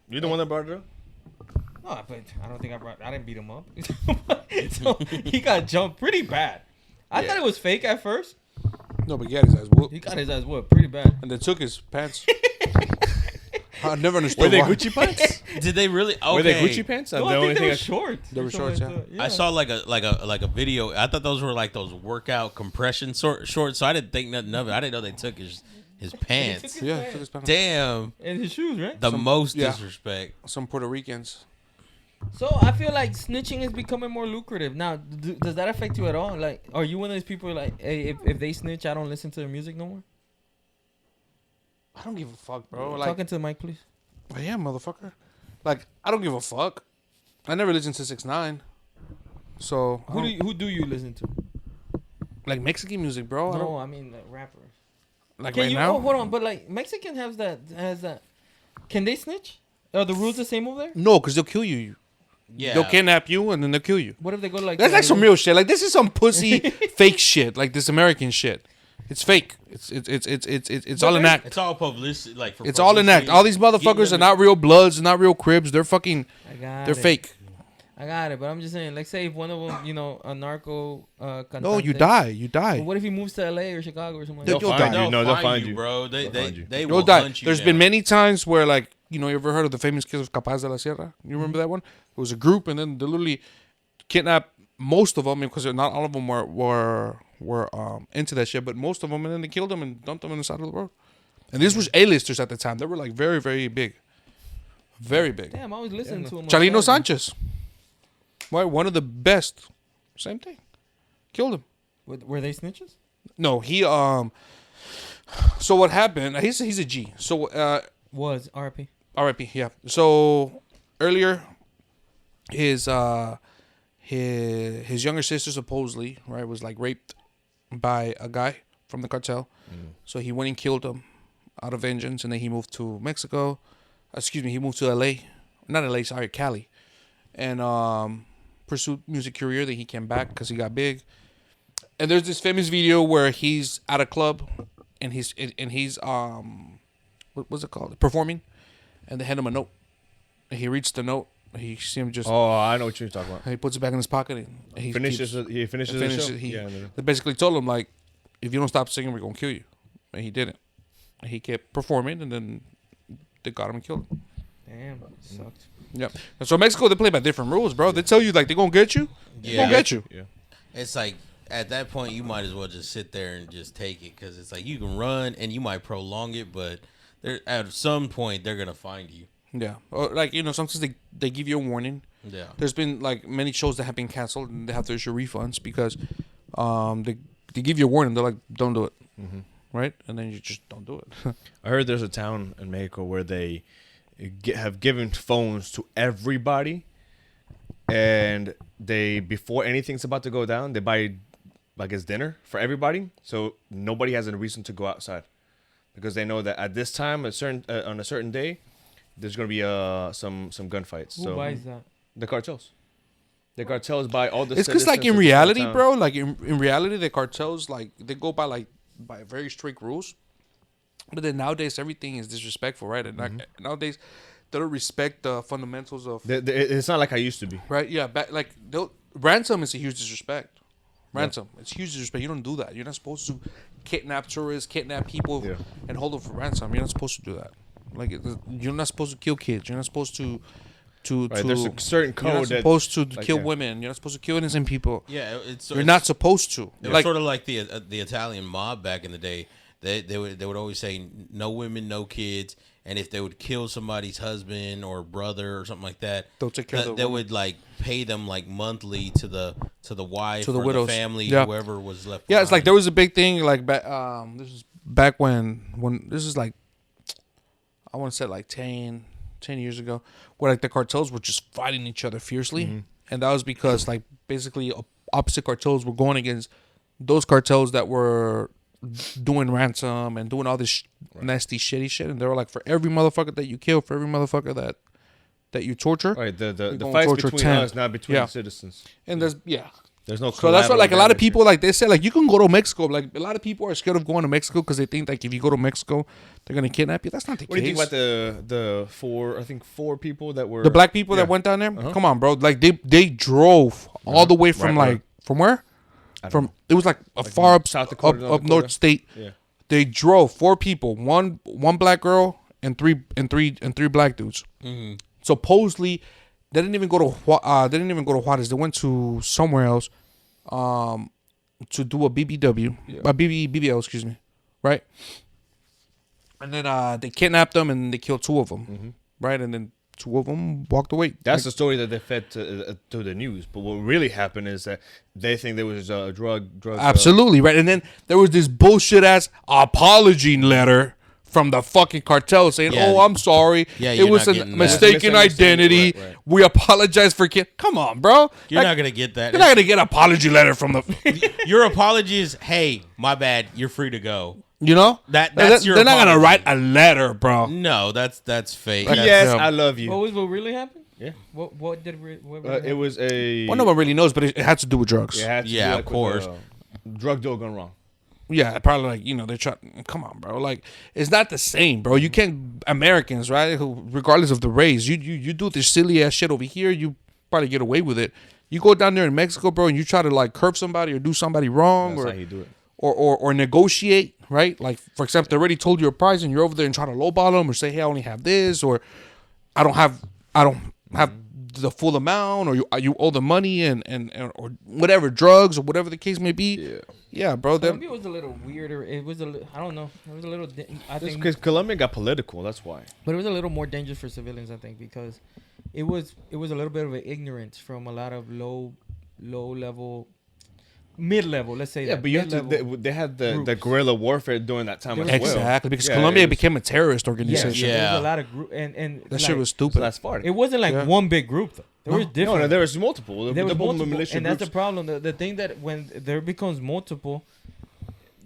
[SPEAKER 2] You the one that brought it up?
[SPEAKER 1] No, but I don't think I didn't beat him up. So he got jumped pretty bad. I thought it was fake at first.
[SPEAKER 3] No, but he got his ass whooped,
[SPEAKER 1] He got his ass whooped pretty bad.
[SPEAKER 3] and they took his pants. I never
[SPEAKER 2] Were
[SPEAKER 3] understood
[SPEAKER 2] they
[SPEAKER 3] why.
[SPEAKER 2] Gucci pants?
[SPEAKER 4] did they really? Okay.
[SPEAKER 2] Were they Gucci pants?
[SPEAKER 1] No,
[SPEAKER 2] The
[SPEAKER 1] I
[SPEAKER 2] only
[SPEAKER 1] think they
[SPEAKER 2] thing
[SPEAKER 1] were shorts.
[SPEAKER 3] They were
[SPEAKER 1] or something
[SPEAKER 3] shorts,
[SPEAKER 1] like that.
[SPEAKER 4] I saw like a video. I thought those were like those workout compression shorts. So I didn't think nothing of it. I didn't know they took his pants.
[SPEAKER 1] his
[SPEAKER 3] Yeah,
[SPEAKER 1] pants.
[SPEAKER 3] took his pants.
[SPEAKER 4] Damn,
[SPEAKER 1] And his shoes, right?
[SPEAKER 4] the most
[SPEAKER 3] yeah.
[SPEAKER 4] disrespect.
[SPEAKER 3] Some Puerto Ricans.
[SPEAKER 1] So I feel like snitching is becoming more lucrative now. Does that affect you at all? Like, are you one of those people like, hey, if they snitch, I don't listen to their music no more?
[SPEAKER 3] I don't give a fuck, bro. Like,
[SPEAKER 1] Talking to the mic, please.
[SPEAKER 3] I am, motherfucker. Like, I don't give a fuck. I never listened to 6ix9ine. So
[SPEAKER 1] Who do you listen to?
[SPEAKER 3] like Mexican music, bro. I
[SPEAKER 1] No,
[SPEAKER 3] don't,
[SPEAKER 1] I mean like rappers.
[SPEAKER 3] like
[SPEAKER 1] Can
[SPEAKER 3] right
[SPEAKER 1] you?
[SPEAKER 3] now.
[SPEAKER 1] Oh, hold on, but like Mexican has that. Can they snitch? Are the rules the same over there?
[SPEAKER 3] No, because they'll kill you.
[SPEAKER 4] Yeah.
[SPEAKER 3] They'll kidnap you and then they'll kill you.
[SPEAKER 1] What if they go like?
[SPEAKER 3] That's like some real shit. Like this is some pussy fake shit. Like this American shit. It's fake. It's all an act.
[SPEAKER 4] It's all publicity. Like for
[SPEAKER 3] It's all an act. All these motherfuckers are not real Bloods, not real Cribs. They're fucking. They're fake.
[SPEAKER 1] I got it, but I'm just saying, like, say if one of them, a narco.
[SPEAKER 3] No, you die. You die.
[SPEAKER 1] But what if he moves to LA or Chicago or something?
[SPEAKER 2] They'll
[SPEAKER 3] You'll
[SPEAKER 2] find
[SPEAKER 3] die.
[SPEAKER 2] you. No, they'll find you,
[SPEAKER 4] bro. They
[SPEAKER 3] You'll
[SPEAKER 4] will
[SPEAKER 3] die.
[SPEAKER 4] hunt you
[SPEAKER 3] There's
[SPEAKER 4] down.
[SPEAKER 3] been many times where, like, you ever heard of the famous case of Capaz de la Sierra? You remember that one? It was a group, and then they literally kidnapped most of them because not all of them were into that shit, but most of them, and then they killed them and dumped them on the side of the road. And these was A-listers at the time. They were like very, very big, very big.
[SPEAKER 1] Damn, I was listening to him.
[SPEAKER 3] Chalino Sanchez, why one of the best. Same thing. Killed him.
[SPEAKER 1] Were they snitches?
[SPEAKER 3] No, he So what happened? He's a G. So
[SPEAKER 1] Was RP.
[SPEAKER 3] R.I.P. Yeah. So earlier, his younger sister supposedly was like raped by a guy from the cartel. So he went and killed him out of vengeance, and then he moved to Mexico. He moved to L.A. Not L.A. Sorry, Cali, and pursued music career. Then he came back because he got big. And there's this famous video where he's at a club, and he's what's it called? Performing. And they hand him a note. And he reads the note. He see him just.
[SPEAKER 2] Oh, I know what you're talking about.
[SPEAKER 3] And he puts it back in his pocket. And he
[SPEAKER 2] Finishes the show.
[SPEAKER 3] They basically told him, like, if you don't stop singing, we're gonna kill you. And he didn't. And he kept performing, and then they got him and killed him.
[SPEAKER 1] Damn, sucked.
[SPEAKER 3] Yeah. And so Mexico, they play by different rules, bro. They tell you like they're gonna get you. They're gonna get you.
[SPEAKER 2] Yeah.
[SPEAKER 4] It's like at that point you might as well just sit there and just take it because it's like you can run and you might prolong it, but at some point they're gonna find you.
[SPEAKER 3] Yeah. Or like sometimes they give you a warning.
[SPEAKER 4] Yeah.
[SPEAKER 3] There's been like many shows that have been canceled and they have to issue refunds because they give you a warning. They're like, don't do it.
[SPEAKER 2] Mm-hmm.
[SPEAKER 3] Right? And then you just don't do it.
[SPEAKER 2] I heard there's a town in Mexico where they have given phones to everybody, and they, before anything's about to go down, they buy, like, it's dinner for everybody, so nobody has a reason to go outside, because they know that at this time, on a certain day, there's gonna be some gunfights.
[SPEAKER 1] Who buys that?
[SPEAKER 2] The cartels. The cartels buy all the.
[SPEAKER 3] It's because like in reality, bro, like in reality, the cartels like they go by very strict rules. But then nowadays everything is disrespectful, right? And nowadays they don't respect the fundamentals of.
[SPEAKER 2] It's not like I used to be.
[SPEAKER 3] Right? Yeah. Ransom is a huge disrespect. Ransom, it's huge disrespect. You don't do that. You're not supposed to kidnap tourists, kidnap people, and hold them for ransom. You're not supposed to do that. Like you're not supposed to kill kids. You're not supposed to.
[SPEAKER 2] There's a certain code.
[SPEAKER 3] You're not supposed to kill women. You're not supposed to kill innocent people.
[SPEAKER 4] Yeah,
[SPEAKER 3] you're not supposed to.
[SPEAKER 4] It was sort of like the Italian mob back in the day. They would always say no women, no kids, and if they would kill somebody's husband or brother or something like that,
[SPEAKER 3] they'll take care of
[SPEAKER 4] they would like pay them like monthly to the wife
[SPEAKER 3] to the
[SPEAKER 4] or
[SPEAKER 3] widows.
[SPEAKER 4] The family, whoever was left.
[SPEAKER 3] Yeah, it's like there was a big thing like back. This is back when this is like I want to say like 10 years ago, where like the cartels were just fighting each other fiercely, and that was because like basically opposite cartels were going against those cartels that were doing ransom and doing all this nasty shitty shit, and they were like, for every motherfucker that you kill, for every motherfucker that you torture,
[SPEAKER 2] right? The fights between
[SPEAKER 3] 10.
[SPEAKER 2] us, not between the citizens.
[SPEAKER 3] And there's
[SPEAKER 2] no.
[SPEAKER 3] So that's why like a lot of people like they said like you can go to Mexico. Like a lot of people are scared of going to Mexico because they think like if you go to Mexico they're gonna kidnap you. That's not the case.
[SPEAKER 2] What do you think about the four people that were
[SPEAKER 3] the black people that went down there? Come on, bro. Like they drove all the way from from where? From it was like a far up South Dakota, up North State. Yeah. They drove 4 people, one black girl and three black dudes. Mm-hmm. Supposedly, they didn't even go to Juarez. They went to somewhere else, to do a BBW, BBL, excuse me, right? And then they kidnapped them and they killed 2 of them, right? And then 2 of them walked away.
[SPEAKER 2] That's the story that they fed to the news. But what really happened is that they think there was a drug.
[SPEAKER 3] Absolutely, right. And then there was this bullshit ass apology letter from the fucking cartel saying, "Oh, I'm sorry. It was a mistaken identity. Right. We apologize for Come on, bro.
[SPEAKER 4] You're not gonna get that.
[SPEAKER 3] You're not gonna get an apology letter from the.
[SPEAKER 4] Your apology is, hey, my bad. You're free to go.
[SPEAKER 3] You know
[SPEAKER 4] that's
[SPEAKER 3] they're not gonna write a letter, bro.
[SPEAKER 4] No, that's fake.
[SPEAKER 2] Yes, I love you.
[SPEAKER 1] What really happened?
[SPEAKER 2] Yeah.
[SPEAKER 1] What did
[SPEAKER 2] It was a.
[SPEAKER 3] Well, no one really knows, but it had to do with drugs.
[SPEAKER 2] It had to
[SPEAKER 4] Yeah,
[SPEAKER 2] do,
[SPEAKER 4] of course.
[SPEAKER 2] with a drug deal gone wrong.
[SPEAKER 3] Yeah, probably like, they try. Come on, bro. Like, it's not the same, bro. You can't Americans, right? Who, regardless of the race, you do this silly ass shit over here, you probably get away with it. You go down there in Mexico, bro, and you try to like curb somebody or do somebody wrong,
[SPEAKER 2] That's
[SPEAKER 3] or
[SPEAKER 2] how you do it.
[SPEAKER 3] or negotiate, right? Like, for example, they already told you a price, and you're over there and try to lowball them, or say, hey, I only have this, or I don't have the full amount, or you owe the money and or whatever, drugs or whatever the case may be. Yeah, bro.
[SPEAKER 1] Colombia was a little weirder. It was I don't know. It was a little. I think
[SPEAKER 2] Because Colombia got political. That's why.
[SPEAKER 1] but it was a little more dangerous for civilians. I think because it was a little bit of an ignorance from a lot of low level, mid level. Let's say
[SPEAKER 2] Yeah,
[SPEAKER 1] that.
[SPEAKER 2] but you have to.
[SPEAKER 1] Mid-level
[SPEAKER 2] They had the
[SPEAKER 1] groups.
[SPEAKER 2] guerrilla warfare during that time as well.
[SPEAKER 3] Exactly, because
[SPEAKER 2] Yeah,
[SPEAKER 3] Colombia
[SPEAKER 2] it was-
[SPEAKER 3] became a terrorist
[SPEAKER 1] Yeah,
[SPEAKER 3] organization.
[SPEAKER 4] Yeah.
[SPEAKER 1] there was a lot of group and
[SPEAKER 3] That shit was
[SPEAKER 2] So
[SPEAKER 3] stupid.
[SPEAKER 2] that's far.
[SPEAKER 1] It wasn't like
[SPEAKER 3] Yeah.
[SPEAKER 1] one big group though. There was different.
[SPEAKER 2] No, there was multiple.
[SPEAKER 1] There was
[SPEAKER 2] multiple
[SPEAKER 1] multiple,
[SPEAKER 2] militia
[SPEAKER 1] and that's the
[SPEAKER 2] groups.
[SPEAKER 1] problem. The thing that when there becomes multiple,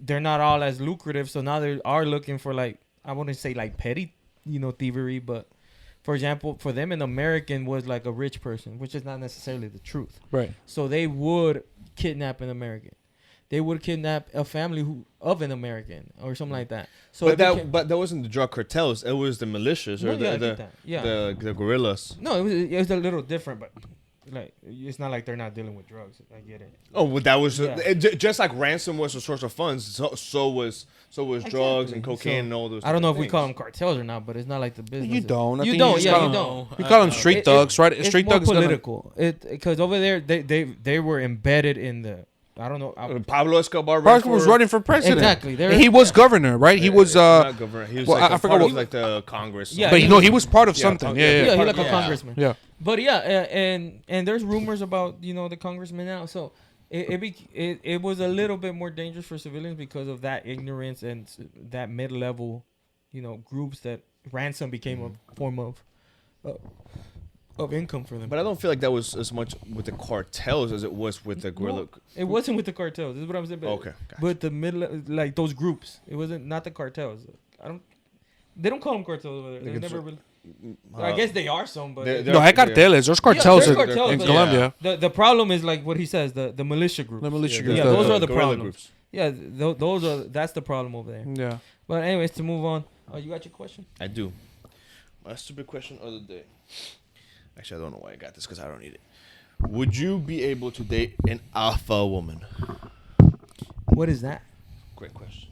[SPEAKER 1] they're not all as lucrative. So now they are looking for like I wouldn't say like petty, thievery, but for example, for them an American was like a rich person, which is not necessarily the truth.
[SPEAKER 3] Right.
[SPEAKER 1] So they would kidnap an American. They would kidnap a family of an American or something like that. So
[SPEAKER 2] But
[SPEAKER 1] it
[SPEAKER 2] that
[SPEAKER 1] became-
[SPEAKER 2] but that wasn't the drug cartels. It was the militias
[SPEAKER 1] No,
[SPEAKER 2] or
[SPEAKER 1] yeah, I get that. Yeah.
[SPEAKER 2] the guerrillas.
[SPEAKER 1] No, it was a little different, but like it's not like they're not dealing with drugs. I get it.
[SPEAKER 2] Oh, well, that was
[SPEAKER 1] Yeah.
[SPEAKER 2] just like ransom was a source of funds. So was drugs and
[SPEAKER 1] Exactly.
[SPEAKER 2] cocaine
[SPEAKER 1] So,
[SPEAKER 2] and all those.
[SPEAKER 1] I don't know if
[SPEAKER 2] things.
[SPEAKER 1] we call them cartels or not, but it's not like the business.
[SPEAKER 3] You don't. I
[SPEAKER 1] You
[SPEAKER 3] think
[SPEAKER 1] don't.
[SPEAKER 3] just
[SPEAKER 1] Yeah,
[SPEAKER 3] call
[SPEAKER 1] you
[SPEAKER 3] them-
[SPEAKER 1] don't.
[SPEAKER 3] You call them street thugs, right?
[SPEAKER 1] It's
[SPEAKER 3] Street
[SPEAKER 1] more
[SPEAKER 3] thugs.
[SPEAKER 1] political. Because over there they were embedded in the. I don't know.
[SPEAKER 2] Pablo Escobar
[SPEAKER 3] Was running for president.
[SPEAKER 1] Exactly.
[SPEAKER 3] And he was governor, right? He was.
[SPEAKER 2] not governor. He was
[SPEAKER 3] well,
[SPEAKER 2] like
[SPEAKER 3] I
[SPEAKER 2] I
[SPEAKER 3] forgot
[SPEAKER 2] forgot
[SPEAKER 3] what-
[SPEAKER 2] like the Congress.
[SPEAKER 1] Yeah,
[SPEAKER 3] But
[SPEAKER 1] he
[SPEAKER 3] no,
[SPEAKER 1] was-
[SPEAKER 3] he was part of
[SPEAKER 2] Yeah,
[SPEAKER 3] something.
[SPEAKER 2] yeah,
[SPEAKER 3] Yeah,
[SPEAKER 1] Yeah, he
[SPEAKER 3] yeah.
[SPEAKER 1] like a
[SPEAKER 4] Yeah.
[SPEAKER 1] congressman.
[SPEAKER 3] Yeah.
[SPEAKER 1] But yeah, and there's rumors about the congressman now. So it was a little bit more dangerous for civilians because of that ignorance and that mid level, groups that ransom became a form of income for them.
[SPEAKER 2] But I don't feel like that was as much with the cartels as it was with the guerrilla.
[SPEAKER 1] No, it wasn't with the cartels. This is what I'm saying. But,
[SPEAKER 2] Okay, gotcha.
[SPEAKER 1] But the like those groups, it wasn't not the cartels. They don't call them cartels over there. They
[SPEAKER 2] Like
[SPEAKER 1] never
[SPEAKER 2] it's-
[SPEAKER 1] really. I guess they are some, but
[SPEAKER 2] they're-
[SPEAKER 3] No, hay carteles. There's cartels
[SPEAKER 1] there's
[SPEAKER 3] in,
[SPEAKER 1] cartels,
[SPEAKER 3] in
[SPEAKER 1] but
[SPEAKER 3] Colombia.
[SPEAKER 1] the problem is like what he says, the militia groups.
[SPEAKER 3] The militia
[SPEAKER 2] Yeah,
[SPEAKER 3] groups.
[SPEAKER 1] Yeah,
[SPEAKER 3] that-
[SPEAKER 1] those are the
[SPEAKER 2] guerrilla
[SPEAKER 1] problems. Yeah, that's the problem over there.
[SPEAKER 3] Yeah.
[SPEAKER 1] But anyways, to move on. Oh, you got your question?
[SPEAKER 2] I do. My stupid question of the day. Actually, I don't know why I got this because I don't need it. Would you be able to date an alpha woman?
[SPEAKER 1] What is that?
[SPEAKER 2] Great question.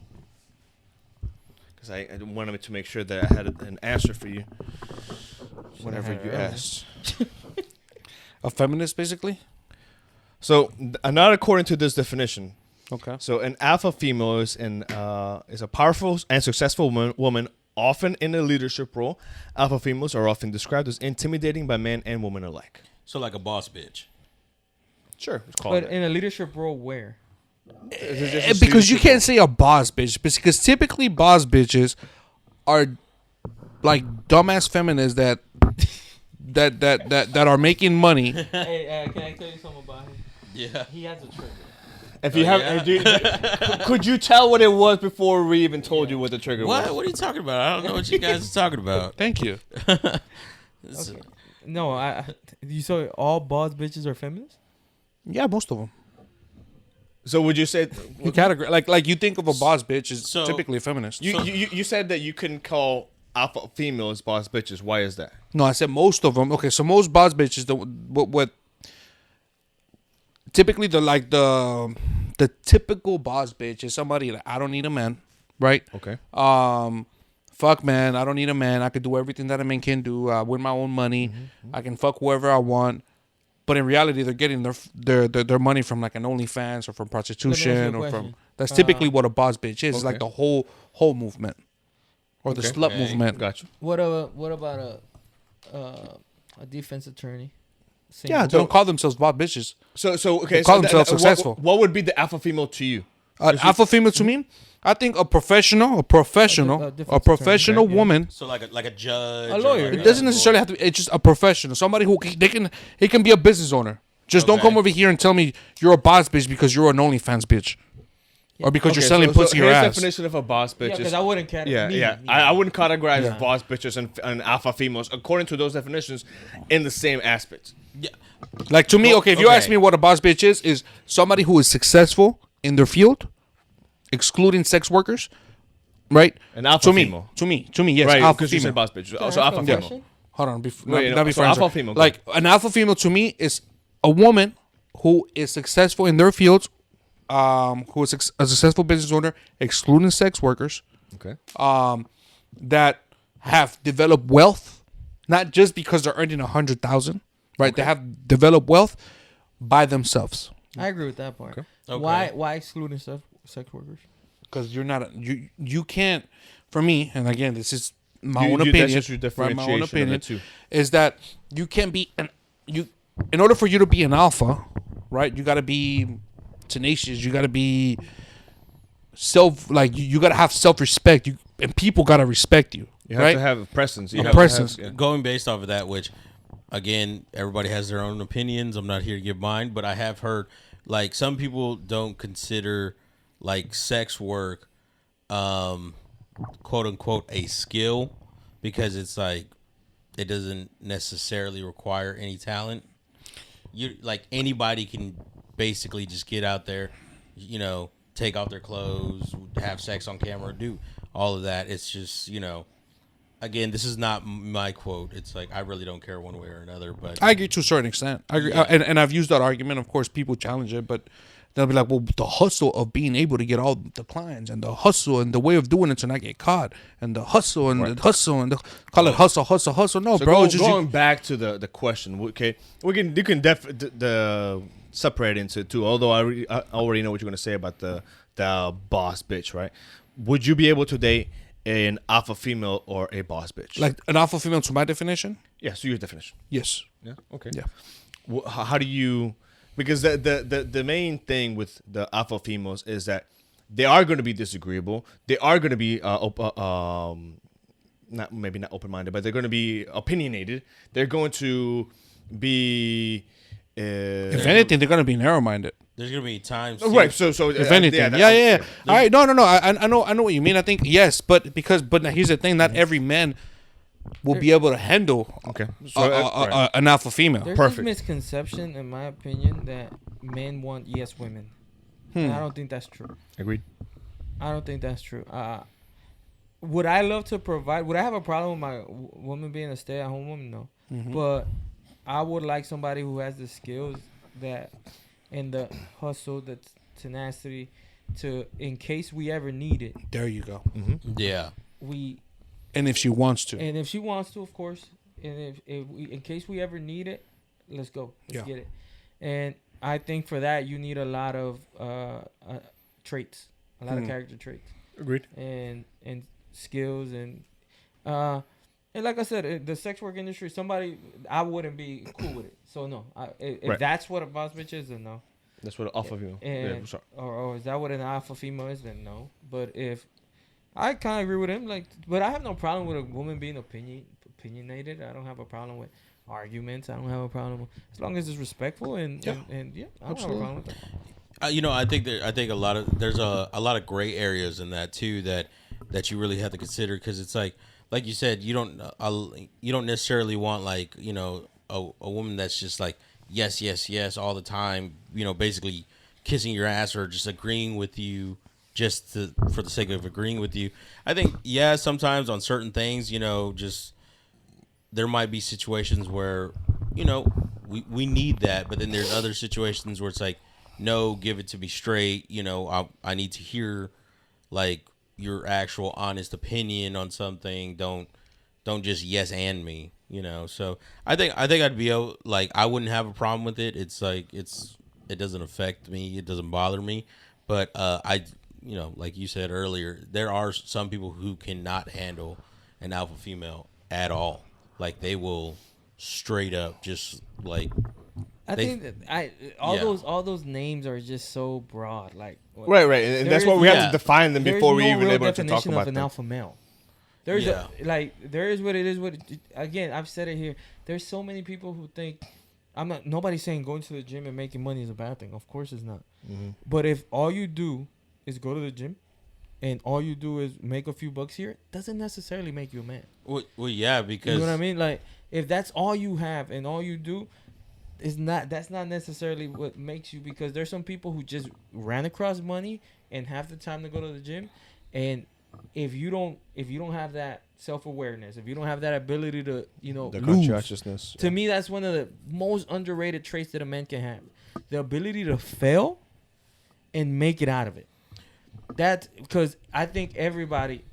[SPEAKER 2] Because I wanted to make sure that I had an answer for you whenever
[SPEAKER 1] had it
[SPEAKER 2] you
[SPEAKER 1] earlier.
[SPEAKER 2] asked.
[SPEAKER 3] A feminist, basically.
[SPEAKER 2] So, not according to this definition.
[SPEAKER 3] Okay.
[SPEAKER 2] So, an alpha female is a powerful and successful woman, often in a leadership role. Alpha females are often described as intimidating by men and women alike.
[SPEAKER 4] So like a boss bitch.
[SPEAKER 2] Sure, it's called
[SPEAKER 1] But
[SPEAKER 2] that.
[SPEAKER 1] in a leadership role, where?
[SPEAKER 2] Is it just a
[SPEAKER 3] Because you
[SPEAKER 2] leadership
[SPEAKER 3] can't say a boss bitch, because typically boss bitches are like dumbass feminists that are making money.
[SPEAKER 1] Hey, can I tell you something about him?
[SPEAKER 4] Yeah.
[SPEAKER 1] He has a trigger.
[SPEAKER 2] If you have, could you tell what it was before we even told you what the trigger
[SPEAKER 4] What?
[SPEAKER 2] was?
[SPEAKER 4] What are you talking about? I don't know what you guys are talking about.
[SPEAKER 3] Thank you.
[SPEAKER 4] This-
[SPEAKER 1] Okay. No, you saw all boss bitches are feminists?
[SPEAKER 3] Yeah, most of them.
[SPEAKER 2] So would you say
[SPEAKER 3] You categorize like you think of a boss bitch is
[SPEAKER 4] So-
[SPEAKER 3] typically a feminist.
[SPEAKER 2] you said that you couldn't call alpha females boss bitches? Why is that?
[SPEAKER 3] No, I said most of them. Okay, so most boss bitches, what typically the typical boss bitch is somebody like, I don't need a man, right?
[SPEAKER 2] Okay.
[SPEAKER 3] Fuck man, I don't need a man. I could do everything that a man can do. I win my own money.
[SPEAKER 2] Mm-hmm,
[SPEAKER 3] I can fuck whoever I want. But in reality, they're getting their money from like an OnlyFans or from prostitution
[SPEAKER 1] a
[SPEAKER 3] or from.
[SPEAKER 1] question.
[SPEAKER 3] That's typically what a boss bitch is. It's like
[SPEAKER 2] okay.
[SPEAKER 3] the whole movement, or the
[SPEAKER 2] Okay.
[SPEAKER 3] slut
[SPEAKER 4] Okay.
[SPEAKER 3] movement.
[SPEAKER 2] Gotcha.
[SPEAKER 1] What about a defense attorney?
[SPEAKER 3] Yeah, they don't call themselves boss bitches.
[SPEAKER 2] So okay.
[SPEAKER 3] They call
[SPEAKER 2] so
[SPEAKER 3] themselves successful.
[SPEAKER 2] What would be the alpha female to you?
[SPEAKER 3] Alpha female to me, I think a professional
[SPEAKER 1] defense attorney, yeah.
[SPEAKER 3] woman.
[SPEAKER 4] So like a judge.
[SPEAKER 1] A lawyer,
[SPEAKER 4] or
[SPEAKER 3] It doesn't necessarily have to be. It's just a professional, somebody who he can be a business owner. Just don't
[SPEAKER 4] Okay.
[SPEAKER 3] come over here and tell me you're a boss bitch because you're an OnlyFans bitch. or because you're
[SPEAKER 2] Okay,
[SPEAKER 3] selling pussy or
[SPEAKER 2] here's
[SPEAKER 3] ass.
[SPEAKER 2] definition of a boss bitch
[SPEAKER 1] Yeah,
[SPEAKER 2] is
[SPEAKER 1] because I wouldn't categorize.
[SPEAKER 2] yeah. I wouldn't categorize boss bitches and alpha females according to those definitions in the same aspect.
[SPEAKER 4] Yeah.
[SPEAKER 3] Like to me, okay, if you
[SPEAKER 4] okay.
[SPEAKER 3] ask me what a boss bitch is somebody who is successful in their field, excluding sex workers, right?
[SPEAKER 2] An alpha
[SPEAKER 3] to me,
[SPEAKER 2] female.
[SPEAKER 3] to me, yes,
[SPEAKER 2] Right,
[SPEAKER 3] alpha
[SPEAKER 2] because you
[SPEAKER 3] female.
[SPEAKER 2] said boss bitch.
[SPEAKER 1] Can I
[SPEAKER 2] Also
[SPEAKER 1] ask
[SPEAKER 2] alpha
[SPEAKER 1] a
[SPEAKER 2] female.
[SPEAKER 1] question?
[SPEAKER 3] Hold on,
[SPEAKER 2] Wait,
[SPEAKER 3] not
[SPEAKER 2] so
[SPEAKER 3] before
[SPEAKER 2] alpha female,
[SPEAKER 3] like an alpha female to me is a woman who is successful in their fields, who is a successful business owner, excluding sex workers,
[SPEAKER 2] Okay.
[SPEAKER 3] that have developed wealth, not just because they're earning 100,000, right? They have developed wealth by themselves.
[SPEAKER 1] I agree with that part.
[SPEAKER 4] Okay.
[SPEAKER 1] Why excluding sex workers?
[SPEAKER 3] Because you're not you can't. For me, and again, this is my
[SPEAKER 2] You-
[SPEAKER 3] own
[SPEAKER 2] that's
[SPEAKER 3] opinion.
[SPEAKER 2] just your
[SPEAKER 3] Right, my own
[SPEAKER 2] differentiation of
[SPEAKER 3] opinion
[SPEAKER 2] it too.
[SPEAKER 3] is that you can't be in order for you to be an alpha, right? You got to be tenacious. You got to be you got to have self-respect. And people got to respect you.
[SPEAKER 2] You have
[SPEAKER 3] right?
[SPEAKER 2] to have a presence. You
[SPEAKER 3] A
[SPEAKER 2] have to
[SPEAKER 3] presence.
[SPEAKER 2] have- yeah.
[SPEAKER 4] Going based off of that, which again, everybody has their own opinions. I'm not here to give mine, but I have heard like some people don't consider like sex work, quote unquote, a skill because it's like it doesn't necessarily require any talent. You like anybody can basically just get out there, you know, take off their clothes, have sex on camera, do all of that. It's just, you know, again, this is not my quote. It's like I really don't care one way or another. But
[SPEAKER 3] I agree to a certain extent. I agree,
[SPEAKER 4] Yeah.
[SPEAKER 3] and I've used that argument. Of course, people challenge it, but they'll be like, "Well, the hustle of being able to get all the clients, and the hustle and the way of doing it to not get caught, and the hustle and the hustle and call it hustle. No,
[SPEAKER 2] So
[SPEAKER 3] bro,
[SPEAKER 2] going back to the question, okay, you can the separate into two. Although I already know what you're gonna say about the boss bitch, right? Would you be able to date an alpha female or a boss bitch?
[SPEAKER 3] like an alpha female, to my definition.
[SPEAKER 2] yeah, so your definition.
[SPEAKER 3] Yes.
[SPEAKER 2] Yeah. Okay.
[SPEAKER 3] Yeah.
[SPEAKER 2] How do you? Because the main thing with the alpha females is that they are going to be disagreeable. They are going to be not open minded, but they're going to be opinionated. They're going to be.
[SPEAKER 3] If anything, they're gonna be narrow-minded.
[SPEAKER 4] there's gonna be times.
[SPEAKER 2] Right. So
[SPEAKER 3] If anything, yeah. All right, no. I know what you mean. I think yes, but now here's the thing: not every man will be able to handle
[SPEAKER 2] Okay. So right.
[SPEAKER 3] an alpha female.
[SPEAKER 1] There's
[SPEAKER 2] Perfect.
[SPEAKER 1] this misconception, in my opinion, that men want yes women. And I don't think that's true.
[SPEAKER 2] Agreed.
[SPEAKER 1] I don't think that's true. Would I love to provide? Would I have a problem with my woman being a stay-at-home woman? No. But I would like somebody who has the skills that and the hustle, the tenacity to, in case we ever need it,
[SPEAKER 3] There you go.
[SPEAKER 4] Yeah.
[SPEAKER 1] we.
[SPEAKER 3] And if she wants to,
[SPEAKER 1] And if she wants to, of course. And if we, in case we ever need it, let's go. Let's get it. And I think for that you need a lot of traits, a lot of character traits,
[SPEAKER 2] Agreed.
[SPEAKER 1] and skills and like I said, the sex work industry. Somebody I wouldn't be cool with it. So no, if
[SPEAKER 2] Right.
[SPEAKER 1] that's what a boss bitch is, then no.
[SPEAKER 2] That's what alpha female.
[SPEAKER 1] And,
[SPEAKER 2] Yeah, sorry.
[SPEAKER 1] or is that what an alpha female is? Then no. But if I kind of agree with him, like, but I have no problem with a woman being opinionated. I don't have a problem with arguments. I don't have a problem with, as long as it's respectful and yeah, I don't have a problem with that.
[SPEAKER 4] You know, I think there's a lot of gray areas in that too that you really have to consider because it's like you said, you don't necessarily want like, you know, a woman that's just like yes all the time, you know, basically kissing your ass or just agreeing with you just for the sake of agreeing with you. I think sometimes on certain things, you know, just there might be situations where, you know, we need that, but then there's other situations where it's like, no, give it to me straight. You know, I need to hear like your actual honest opinion on something. Don't just yes and me. You know, so I think I'd be able, like, I wouldn't have a problem with it. It's like it doesn't affect me. It doesn't bother me. But you know, like you said earlier, there are some people who cannot handle an alpha female at all. Like they will straight up just like.
[SPEAKER 1] I think that all those names are just so broad. Like
[SPEAKER 2] Right, and that's why we have to define them before we even able to talk about
[SPEAKER 1] an
[SPEAKER 2] them.
[SPEAKER 1] alpha male. There's there is what it is. Again, I've said it here. There's so many people who think nobody's saying going to the gym and making money is a bad thing. Of course it's not. But if all you do is go to the gym, and all you do is make a few bucks here, doesn't necessarily make you a man.
[SPEAKER 4] Well, yeah, because
[SPEAKER 1] You know what I mean? Like, if that's all you have and all you do, that's not necessarily what makes you. Because there's some people who just ran across money and have the time to go to the gym, and if you don't have that self-awareness, if you don't have that ability to
[SPEAKER 2] The
[SPEAKER 1] lose,
[SPEAKER 2] consciousness.
[SPEAKER 1] to me that's one of the most underrated traits that a man can have, the ability to fail and make it out of it. That's because I think everybody,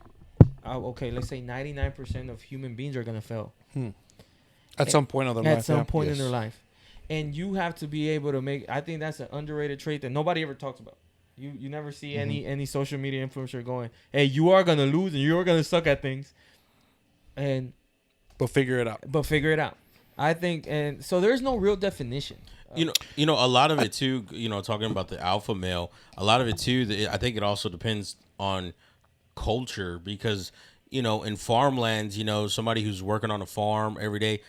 [SPEAKER 1] okay, let's say 99% of human beings are gonna fail
[SPEAKER 3] At some point of their life.
[SPEAKER 1] at some point in
[SPEAKER 2] Yes.
[SPEAKER 1] their life, and you have to be able to make. I think that's an underrated trait that nobody ever talks about. You never see any social media influencer going, "Hey, you are gonna lose and you are gonna suck at things,"
[SPEAKER 3] But figure it out.
[SPEAKER 1] but figure it out. I think, and so there's no real definition.
[SPEAKER 4] you know, a lot of it too. You know, talking about the alpha male, a lot of it too. I think it also depends on culture because in farmlands, somebody who's working on a farm every day,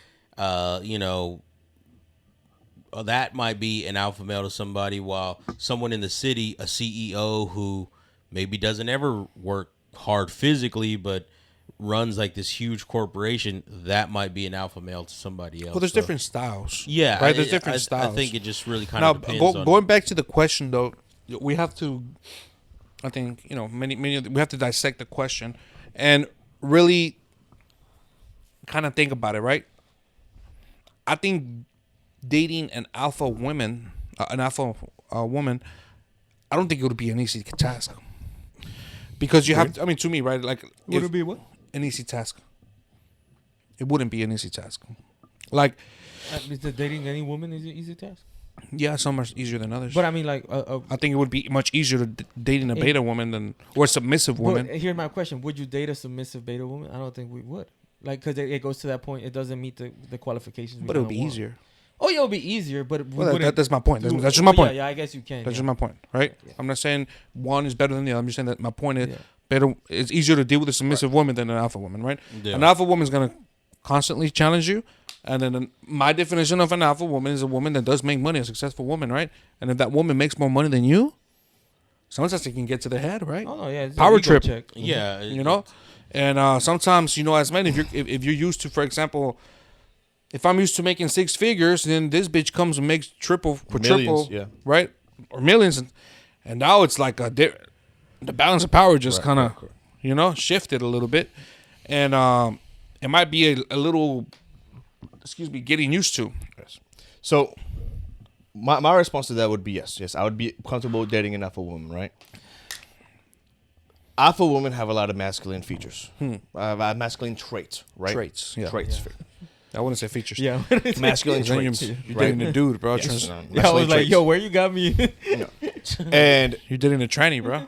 [SPEAKER 4] that might be an alpha male to somebody, while someone in the city, a CEO who maybe doesn't ever work hard physically, but runs like this huge corporation, that might be an alpha male to somebody else.
[SPEAKER 3] Well, there's
[SPEAKER 4] So,
[SPEAKER 3] different styles.
[SPEAKER 4] Yeah,
[SPEAKER 3] Right? There's different
[SPEAKER 4] I
[SPEAKER 3] styles.
[SPEAKER 4] think it just really kind
[SPEAKER 3] Now,
[SPEAKER 4] of depends on.
[SPEAKER 3] going back to the question, though, we have to, I think, many, we have to dissect the question and really kind of think about it, right? I think dating an alpha woman, I don't think it would be an easy task. Because you have, to me, right? Like,
[SPEAKER 1] Would it be what?
[SPEAKER 3] an easy task? It wouldn't be an easy task. Like,
[SPEAKER 1] Is it dating any woman is an easy task?
[SPEAKER 3] yeah, some are easier than others.
[SPEAKER 1] But I mean, like,
[SPEAKER 3] I think it would be much easier to dating a beta woman or a submissive woman.
[SPEAKER 1] But here's my question: would you date a submissive beta woman? I don't think we would. Like, because it goes to that point, it doesn't meet the qualifications.
[SPEAKER 3] But it would be easier.
[SPEAKER 1] Oh yeah, it would be easier, but
[SPEAKER 3] Well, that's my point. That's just my point.
[SPEAKER 1] Yeah, I guess you can.
[SPEAKER 3] That's
[SPEAKER 1] yeah.
[SPEAKER 3] just my point, right?
[SPEAKER 1] Yeah.
[SPEAKER 3] I'm not saying one is better than the other. I'm just saying that my point is
[SPEAKER 1] Yeah.
[SPEAKER 3] better. It's easier to deal with a submissive woman than an alpha woman, right?
[SPEAKER 4] Yeah.
[SPEAKER 3] An alpha woman is gonna constantly challenge you, and then my definition of an alpha woman is a woman that does make money, a successful woman, right? And if that woman makes more money than you, sometimes it can get to the head, right?
[SPEAKER 1] Oh no, yeah, it's
[SPEAKER 3] Power
[SPEAKER 1] an ego
[SPEAKER 3] trip.
[SPEAKER 1] check.
[SPEAKER 4] Yeah,
[SPEAKER 3] You know, and sometimes as men, if you're used to, for example, if I'm used to making six figures, then this bitch comes and makes triple, quadruple,
[SPEAKER 2] Millions, yeah.
[SPEAKER 3] right, or millions, and now it's like the balance of power just kind of shifted a little bit, and it might be a little, getting used to.
[SPEAKER 2] Yes. So my response to that would be yes. I would be comfortable dating an alpha woman, right? Alpha women have a lot of masculine features, masculine traits, right?
[SPEAKER 3] Traits, yeah.
[SPEAKER 2] Traits.
[SPEAKER 3] I wouldn't say features.
[SPEAKER 1] Yeah.
[SPEAKER 2] Masculine
[SPEAKER 3] Then
[SPEAKER 2] traits.
[SPEAKER 3] you're
[SPEAKER 2] right?
[SPEAKER 3] dating a dude, bro.
[SPEAKER 2] Yes.
[SPEAKER 1] Yeah, I was
[SPEAKER 2] Masculine
[SPEAKER 1] like,
[SPEAKER 2] traits.
[SPEAKER 1] yo, where you got me?
[SPEAKER 2] And
[SPEAKER 3] You're dating a tranny, bro.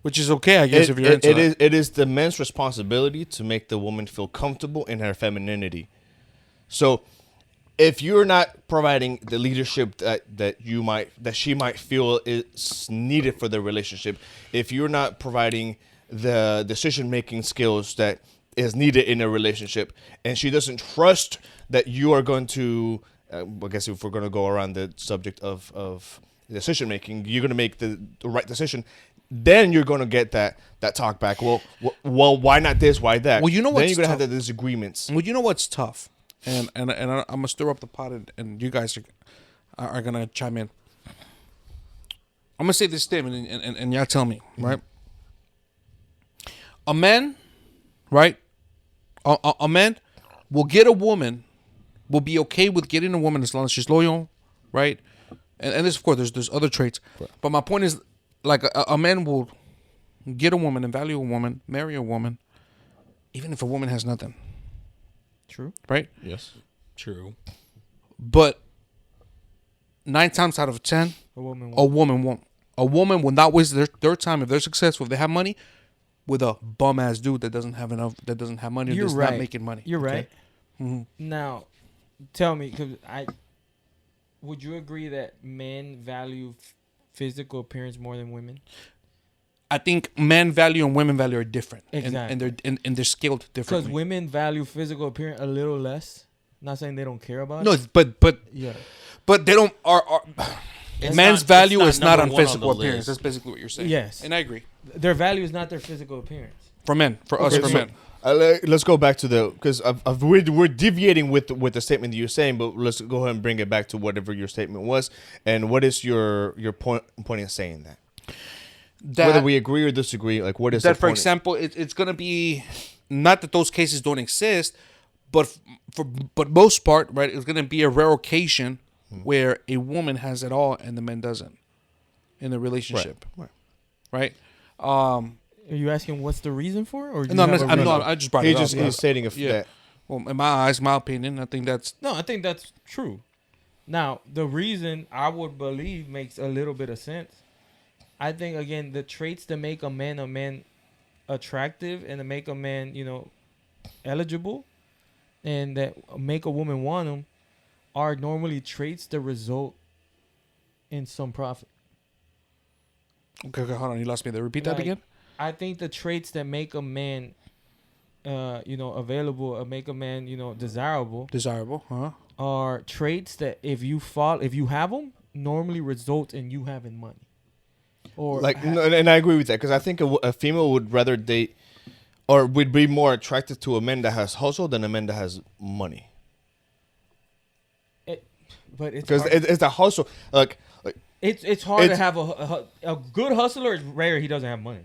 [SPEAKER 3] Which is okay, I guess, if you're into that.
[SPEAKER 2] it is the man's responsibility to make the woman feel comfortable in her femininity. So if you're not providing the leadership that she might feel is needed for the relationship, if you're not providing the decision making skills that is needed in a relationship, and she doesn't trust that you are going to, I guess if we're going to go around the subject of decision making, you're going to make the right decision. Then you're going to get that talk back. Well, why not this? Why that?
[SPEAKER 3] Well, you know
[SPEAKER 2] then
[SPEAKER 3] what's
[SPEAKER 2] you're going to have
[SPEAKER 3] tough?
[SPEAKER 2] the disagreements.
[SPEAKER 3] Well, you know what's tough, and I'm gonna stir up the pot, and you guys are gonna chime in. I'm gonna say this statement, and y'all tell me, right? A man, right? A man will get a woman, will be okay with getting a woman as long as she's loyal, right? And this, of course, there's other traits, but my point is, like a man will get a woman and value a woman, marry a woman, even if a woman has nothing.
[SPEAKER 1] True.
[SPEAKER 3] Right?
[SPEAKER 2] Yes.
[SPEAKER 4] true.
[SPEAKER 3] But 9 times out of 10,
[SPEAKER 1] A woman.
[SPEAKER 3] a woman won't. A woman will not waste their time if they're successful, if they have money, with a bum ass dude that doesn't have money, or
[SPEAKER 1] You're
[SPEAKER 3] that's
[SPEAKER 1] right.
[SPEAKER 3] not making money.
[SPEAKER 1] You're right.
[SPEAKER 3] Mm-hmm.
[SPEAKER 1] Now, tell me, because would you agree that men value physical appearance more than women?
[SPEAKER 3] I think men value and women value are different.
[SPEAKER 1] Exactly.
[SPEAKER 3] And they're scaled
[SPEAKER 1] Because
[SPEAKER 3] differently.
[SPEAKER 1] women value physical appearance a little less. Not saying they don't care about
[SPEAKER 3] No,
[SPEAKER 1] it.
[SPEAKER 3] but
[SPEAKER 1] Yeah.
[SPEAKER 3] they don't are Men's value
[SPEAKER 4] it's
[SPEAKER 3] is not on
[SPEAKER 4] number one
[SPEAKER 3] physical
[SPEAKER 4] the
[SPEAKER 3] appearance.
[SPEAKER 4] list.
[SPEAKER 3] That's basically what you're saying.
[SPEAKER 1] Yes.
[SPEAKER 3] And I agree.
[SPEAKER 1] Their value is not their physical appearance.
[SPEAKER 3] For men, for us, for men.
[SPEAKER 2] Let's go back to because we're deviating with the statement that you're saying, but let's go ahead and bring it back to whatever your statement was, and what is your point in saying that? Whether we agree or disagree, like what is
[SPEAKER 3] that?
[SPEAKER 2] the
[SPEAKER 3] For
[SPEAKER 2] point?
[SPEAKER 3] example, it's gonna be not that those cases don't exist, but but most part, right? It's gonna be a rare occasion where a woman has it all and the man doesn't in the relationship, right?
[SPEAKER 1] Are you asking what's the reason for it? Or do
[SPEAKER 3] No,
[SPEAKER 1] you have a reason?
[SPEAKER 3] I just brought it up.
[SPEAKER 2] He's stating that.
[SPEAKER 3] Well, in my eyes, my opinion, I think that's
[SPEAKER 1] No, I think that's true. Now, the reason I would believe makes a little bit of sense. I think, again, the traits that make a man attractive and that make a man, eligible and that make a woman want him are normally traits that result in some profit.
[SPEAKER 3] okay. Hold on, you lost me there. Repeat that
[SPEAKER 1] Like,
[SPEAKER 3] again.
[SPEAKER 1] I think the traits that make a man, available, or make a man, desirable,
[SPEAKER 3] Desirable, huh?
[SPEAKER 1] are traits that if you have them, normally result in you having money. Or
[SPEAKER 2] And I agree with that because I think a female would rather date or would be more attracted to a man that has hustle than a man that has money.
[SPEAKER 1] but it's
[SPEAKER 2] Because
[SPEAKER 1] hard,
[SPEAKER 2] it's the hustle, like
[SPEAKER 1] it's hard to
[SPEAKER 2] it's-
[SPEAKER 1] have a good hustler. It's rare he doesn't have money.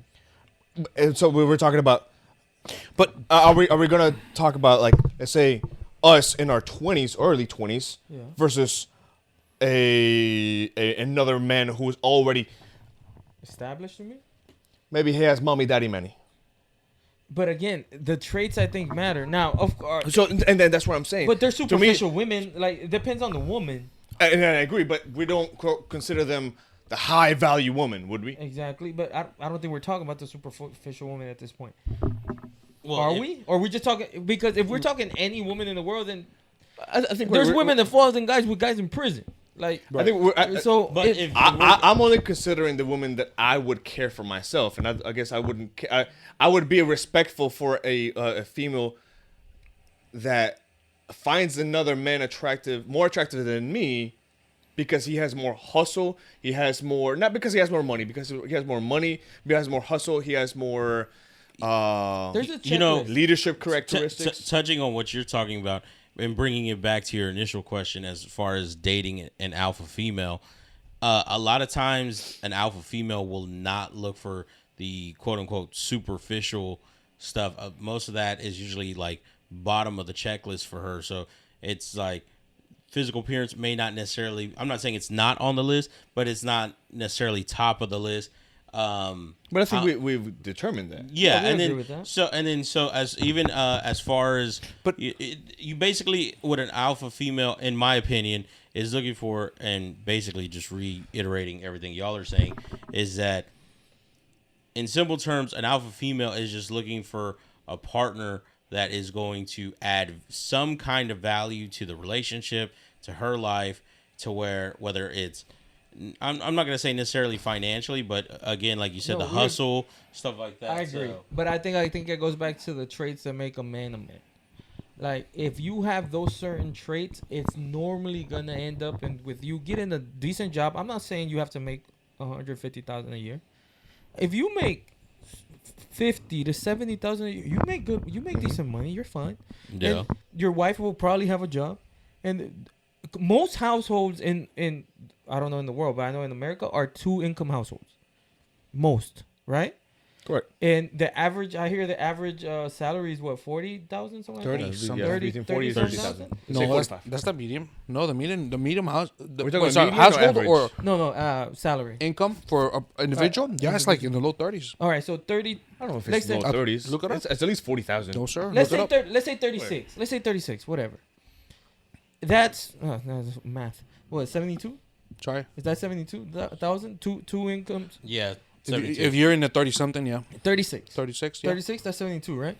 [SPEAKER 2] and so we were talking about.
[SPEAKER 3] But
[SPEAKER 2] Are we gonna talk about, like, let's say us in our 20s, early 20s,
[SPEAKER 1] Yeah.
[SPEAKER 2] versus another man who's already
[SPEAKER 1] Established to me.
[SPEAKER 2] maybe he has mommy daddy money.
[SPEAKER 1] But again, the traits I think matter. Now, of course,
[SPEAKER 2] So and then that's what I'm saying.
[SPEAKER 1] but they're
[SPEAKER 2] To me-
[SPEAKER 1] superficial women. Like, it depends on the woman.
[SPEAKER 2] And I agree, but we don't consider them the high value woman, would we?
[SPEAKER 1] Exactly. But I don't think we're talking about the superficial woman at this point.
[SPEAKER 4] Well,
[SPEAKER 1] Are we? Or are we just talking? Because if we're talking any woman in the world, then
[SPEAKER 2] I think
[SPEAKER 1] there's women that falls in guys with guys in prison. Like,
[SPEAKER 2] I think
[SPEAKER 1] so.
[SPEAKER 4] But if
[SPEAKER 2] I'm only considering the woman that I would care for myself, and I guess I wouldn't. I would be respectful for a female that finds another man more attractive than me, because he has more hustle. He has more, not because he has more money, because he has more money. He has more hustle. He has more.
[SPEAKER 1] there's a
[SPEAKER 4] you know,
[SPEAKER 1] checklist.
[SPEAKER 2] Leadership characteristics.
[SPEAKER 4] touching on what you're talking about and bringing it back to your initial question as far as dating an alpha female, a lot of times an alpha female will not look for the quote unquote superficial stuff. Most of that is usually like bottom of the checklist for her. So it's like physical appearance may not necessarily, I'm not saying it's not on the list, but it's not necessarily top of the list.
[SPEAKER 2] But I think we've determined that.
[SPEAKER 4] Yeah,
[SPEAKER 1] we
[SPEAKER 4] and
[SPEAKER 1] agree with
[SPEAKER 4] then
[SPEAKER 1] that.
[SPEAKER 4] so as even as far as,
[SPEAKER 3] But-
[SPEAKER 4] you basically, what an alpha female, in my opinion, is looking for, and basically just reiterating everything y'all are saying, is that in simple terms, an alpha female is just looking for a partner that is going to add some kind of value to the relationship, to her life, to whether it's, I'm not going to say necessarily financially, but again, like you said,
[SPEAKER 1] No,
[SPEAKER 4] the hustle, stuff like that.
[SPEAKER 1] I agree,
[SPEAKER 4] So,
[SPEAKER 1] but I think it goes back to the traits that make a man a man. Like, if you have those certain traits, it's normally gonna end up with you getting a decent job. I'm not saying you have to make $150,000 a year. If you make 50 to 70,000 a year, you make good. You make decent money. You're fine.
[SPEAKER 4] yeah.
[SPEAKER 1] And your wife will probably have a job, and most households in I don't know in the world, but I know in America are 2-income households. Most, right?
[SPEAKER 2] Correct.
[SPEAKER 1] And I hear the average salary is what, 40,000, something like
[SPEAKER 3] 30,
[SPEAKER 1] that.
[SPEAKER 3] something.
[SPEAKER 1] 30,
[SPEAKER 2] between 40 and
[SPEAKER 1] 30,000?
[SPEAKER 2] 30,000.
[SPEAKER 3] No, that's the medium. No, the medium house.
[SPEAKER 2] We're talking
[SPEAKER 3] sorry,
[SPEAKER 2] median or
[SPEAKER 3] household
[SPEAKER 2] average?
[SPEAKER 3] or
[SPEAKER 1] No, salary.
[SPEAKER 3] income for an individual. Yeah, it's like in the low 30s.
[SPEAKER 1] All right, so 30.
[SPEAKER 2] I don't know if
[SPEAKER 1] Let's
[SPEAKER 2] it's
[SPEAKER 1] say-
[SPEAKER 2] low 30s.
[SPEAKER 3] Look it up.
[SPEAKER 2] It's at least 40,000.
[SPEAKER 3] No, sir.
[SPEAKER 1] Let's
[SPEAKER 3] Look
[SPEAKER 1] say
[SPEAKER 3] it up.
[SPEAKER 1] let's say 36. Let's say 36. Whatever. That's math. What, 72?
[SPEAKER 3] Sorry.
[SPEAKER 1] Is that 72,000? Two incomes.
[SPEAKER 4] Yeah.
[SPEAKER 3] If you're in the 30 something, yeah.
[SPEAKER 1] 36.
[SPEAKER 3] 36, yeah.
[SPEAKER 1] 36. That's 72, right?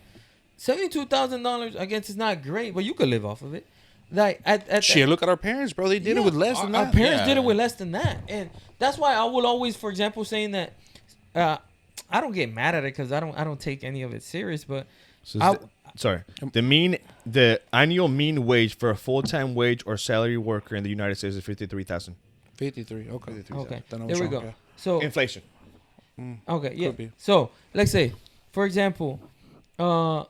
[SPEAKER 1] $72,000. I guess it's not great, but you could live off of it. Like at
[SPEAKER 3] Shit, look at our parents, bro. They did it with less than
[SPEAKER 1] our
[SPEAKER 3] that.
[SPEAKER 1] parents
[SPEAKER 4] Yeah.
[SPEAKER 1] did it with less than that, and that's why I will always, for example, saying that I don't get mad at it because I don't take any of it serious. But
[SPEAKER 2] the annual mean wage for a full-time wage or salary worker in the United States is 53,000.
[SPEAKER 3] 53. Okay.
[SPEAKER 2] 53,
[SPEAKER 1] Okay,
[SPEAKER 3] Then I
[SPEAKER 1] there
[SPEAKER 3] was
[SPEAKER 1] we
[SPEAKER 3] wrong,
[SPEAKER 1] go.
[SPEAKER 3] yeah.
[SPEAKER 1] So
[SPEAKER 2] Inflation.
[SPEAKER 1] okay, yeah.
[SPEAKER 3] Could be.
[SPEAKER 1] So let's say, for example, I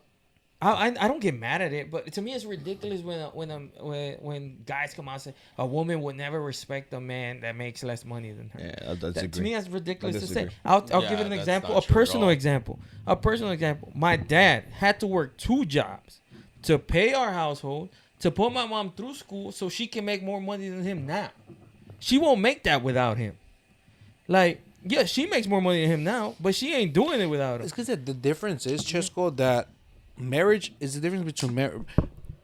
[SPEAKER 1] don't get mad at it, but to me it's ridiculous when guys come out and say a woman would never respect a man that makes less money than her.
[SPEAKER 2] Yeah,
[SPEAKER 1] To
[SPEAKER 2] disagree.
[SPEAKER 1] me, that's ridiculous
[SPEAKER 2] I
[SPEAKER 1] to say.
[SPEAKER 2] disagree.
[SPEAKER 1] I'll
[SPEAKER 4] Yeah,
[SPEAKER 1] give it an
[SPEAKER 4] that's
[SPEAKER 1] example,
[SPEAKER 4] not
[SPEAKER 1] a
[SPEAKER 4] true at
[SPEAKER 1] personal
[SPEAKER 4] all.
[SPEAKER 1] example. A personal example. My dad had to work 2 jobs to pay our household, to put my mom through school so she can make more money than him now. She won't make that without him. Like, yeah, she makes more money than him now, but she ain't doing it without him.
[SPEAKER 3] It's because the difference is, Chesco, that marriage is the difference between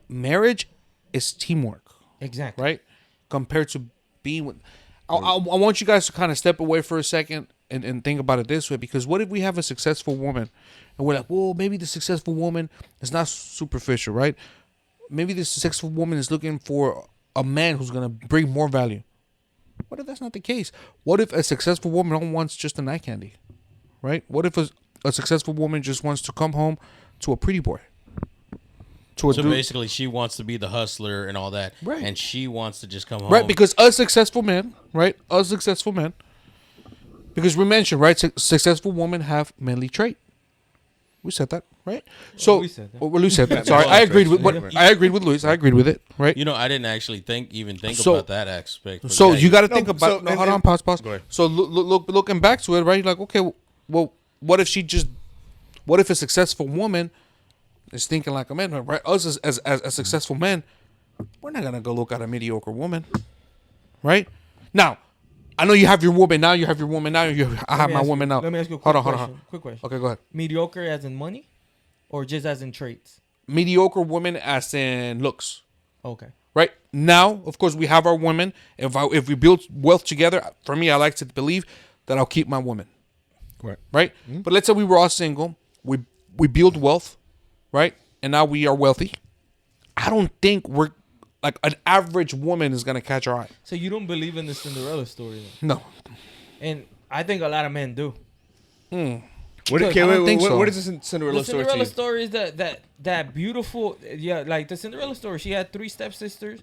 [SPEAKER 3] marriage is teamwork,
[SPEAKER 1] Exactly.
[SPEAKER 3] right? Compared to being with. I want you guys to kind of step away for a second and think about it this way, because what if we have a successful woman and we're like, well, maybe the successful woman is not superficial, right? Maybe the successful woman is looking for a man who's going to bring more value. What if that's not the case? What if a successful woman only wants just an eye candy, right? What if a successful woman just wants to come home to a pretty boy? To a
[SPEAKER 4] So
[SPEAKER 3] dude,
[SPEAKER 4] basically, she wants to be the hustler and all that,
[SPEAKER 3] Right.
[SPEAKER 4] and she wants to just come home.
[SPEAKER 3] right? Because us successful men, right? Us successful men, because we mentioned, right? Successful women have manly trait. We said that, right? So
[SPEAKER 1] we said that.
[SPEAKER 3] Well, Luis said that. Sorry, I agreed with what
[SPEAKER 2] Yeah.
[SPEAKER 3] I agreed with Luis. I agreed with it, right?
[SPEAKER 4] You know, I didn't actually think
[SPEAKER 3] So-
[SPEAKER 4] about that aspect. but
[SPEAKER 3] So
[SPEAKER 4] yeah,
[SPEAKER 3] you got to
[SPEAKER 2] No,
[SPEAKER 3] think about.
[SPEAKER 2] so-
[SPEAKER 3] No,
[SPEAKER 2] and-
[SPEAKER 3] hold on,
[SPEAKER 2] and-
[SPEAKER 3] pause.
[SPEAKER 2] Go ahead.
[SPEAKER 3] So looking back to it, right? You're like, okay, well, what if she just? What if a successful woman is thinking like a man, right? Us as a successful man, we're not gonna go look at a mediocre woman, right? Now, I know you have your woman now. You have your woman now. I have my woman now.
[SPEAKER 1] Let me ask you a quick
[SPEAKER 3] Hold on,
[SPEAKER 1] question.
[SPEAKER 3] hold on.
[SPEAKER 1] Quick question.
[SPEAKER 3] Okay, go ahead.
[SPEAKER 1] Mediocre as in money, or just as in traits?
[SPEAKER 3] Mediocre woman as in looks.
[SPEAKER 1] Okay.
[SPEAKER 3] Right now, of course, we have our women. If we build wealth together, for me, I like to believe that I'll keep my woman.
[SPEAKER 2] Right.
[SPEAKER 3] Right. But let's say we were all single. We build wealth, right? And now we are wealthy. I don't think we're like an average woman is gonna catch our eye.
[SPEAKER 1] So you don't believe in the Cinderella story, then?
[SPEAKER 3] No.
[SPEAKER 1] And I think a lot of men do.
[SPEAKER 2] What,
[SPEAKER 1] I
[SPEAKER 2] okay,
[SPEAKER 3] don't think so.
[SPEAKER 2] what is the Cinderella
[SPEAKER 1] The
[SPEAKER 2] story to
[SPEAKER 1] Cinderella
[SPEAKER 2] you?
[SPEAKER 1] story is that beautiful, yeah, like the Cinderella story. She had 3 stepsisters.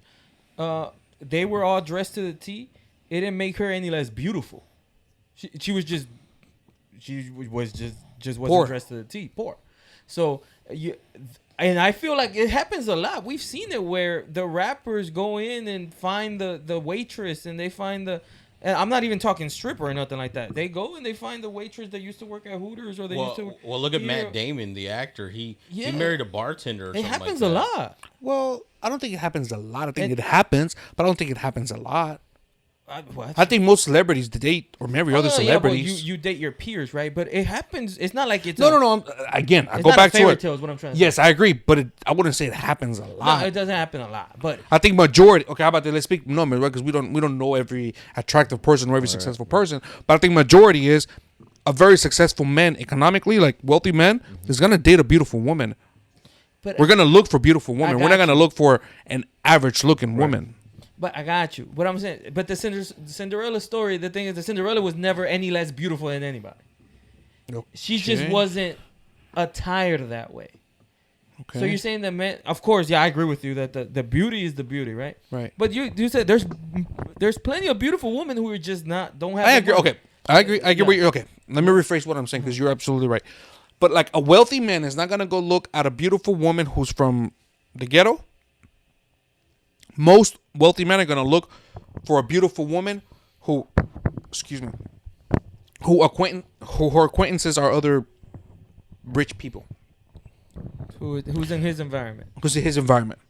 [SPEAKER 1] They were all dressed to the T. It didn't make her any less beautiful. She was just wasn't
[SPEAKER 3] Poor.
[SPEAKER 1] dressed to the T. Poor. So and I feel like it happens a lot. We've seen it where the rappers go in and find the waitress, and they find the. And I'm not even talking stripper or nothing like that. They go and they find the waitress that used to work at Hooters, or they used to.
[SPEAKER 4] Well, look at
[SPEAKER 1] Yeah.
[SPEAKER 4] Matt Damon, the actor. He
[SPEAKER 1] Yeah.
[SPEAKER 4] married a bartender. Or
[SPEAKER 1] It
[SPEAKER 4] something
[SPEAKER 1] happens
[SPEAKER 4] like
[SPEAKER 1] a
[SPEAKER 4] that.
[SPEAKER 1] lot.
[SPEAKER 3] Well, I don't think it happens a lot. I think
[SPEAKER 1] And-
[SPEAKER 3] it happens, but I don't think it happens a lot.
[SPEAKER 1] What?
[SPEAKER 3] I think most celebrities date or marry other
[SPEAKER 1] Yeah, but
[SPEAKER 3] celebrities.
[SPEAKER 1] you date your peers, right? But it happens. It's not like it's
[SPEAKER 3] No. Again, I
[SPEAKER 1] It's
[SPEAKER 3] go
[SPEAKER 1] not
[SPEAKER 3] back
[SPEAKER 1] a
[SPEAKER 3] to
[SPEAKER 1] fairy
[SPEAKER 3] it.
[SPEAKER 1] tale is what I'm trying to say.
[SPEAKER 3] Yes, I agree, but I wouldn't say it happens a
[SPEAKER 1] No,
[SPEAKER 3] lot.
[SPEAKER 1] it doesn't happen a lot. But
[SPEAKER 3] I think majority. Okay, how about that? Let's speak numbers, right? Because we don't know every attractive person or every successful person. But I think majority is a very successful man economically, like wealthy man, is gonna date a beautiful woman.
[SPEAKER 1] but
[SPEAKER 3] We're gonna look for beautiful women. We're
[SPEAKER 1] got
[SPEAKER 3] not gonna look for an average looking woman.
[SPEAKER 1] But I got you. What I'm saying, but the Cinderella story. The thing is, the Cinderella was never any less beautiful than anybody. She just
[SPEAKER 3] Okay.
[SPEAKER 1] wasn't attired that way.
[SPEAKER 3] Okay.
[SPEAKER 1] So you're saying that men? Of course, yeah, I agree with you that the beauty is the beauty, right?
[SPEAKER 3] Right.
[SPEAKER 1] But you said there's plenty of beautiful women who are just don't have.
[SPEAKER 3] I
[SPEAKER 1] the
[SPEAKER 3] agree.
[SPEAKER 1] money.
[SPEAKER 3] Okay, I agree. I agree.
[SPEAKER 1] Yeah.
[SPEAKER 3] What you're, okay, let me rephrase what I'm saying because you're absolutely right. But like a wealthy man is not gonna go look at a beautiful woman who's from the ghetto. Most wealthy men are gonna look for a beautiful woman who, excuse me, who her acquaintances are other rich people.
[SPEAKER 1] Who's in his environment?
[SPEAKER 3] Who's in his environment.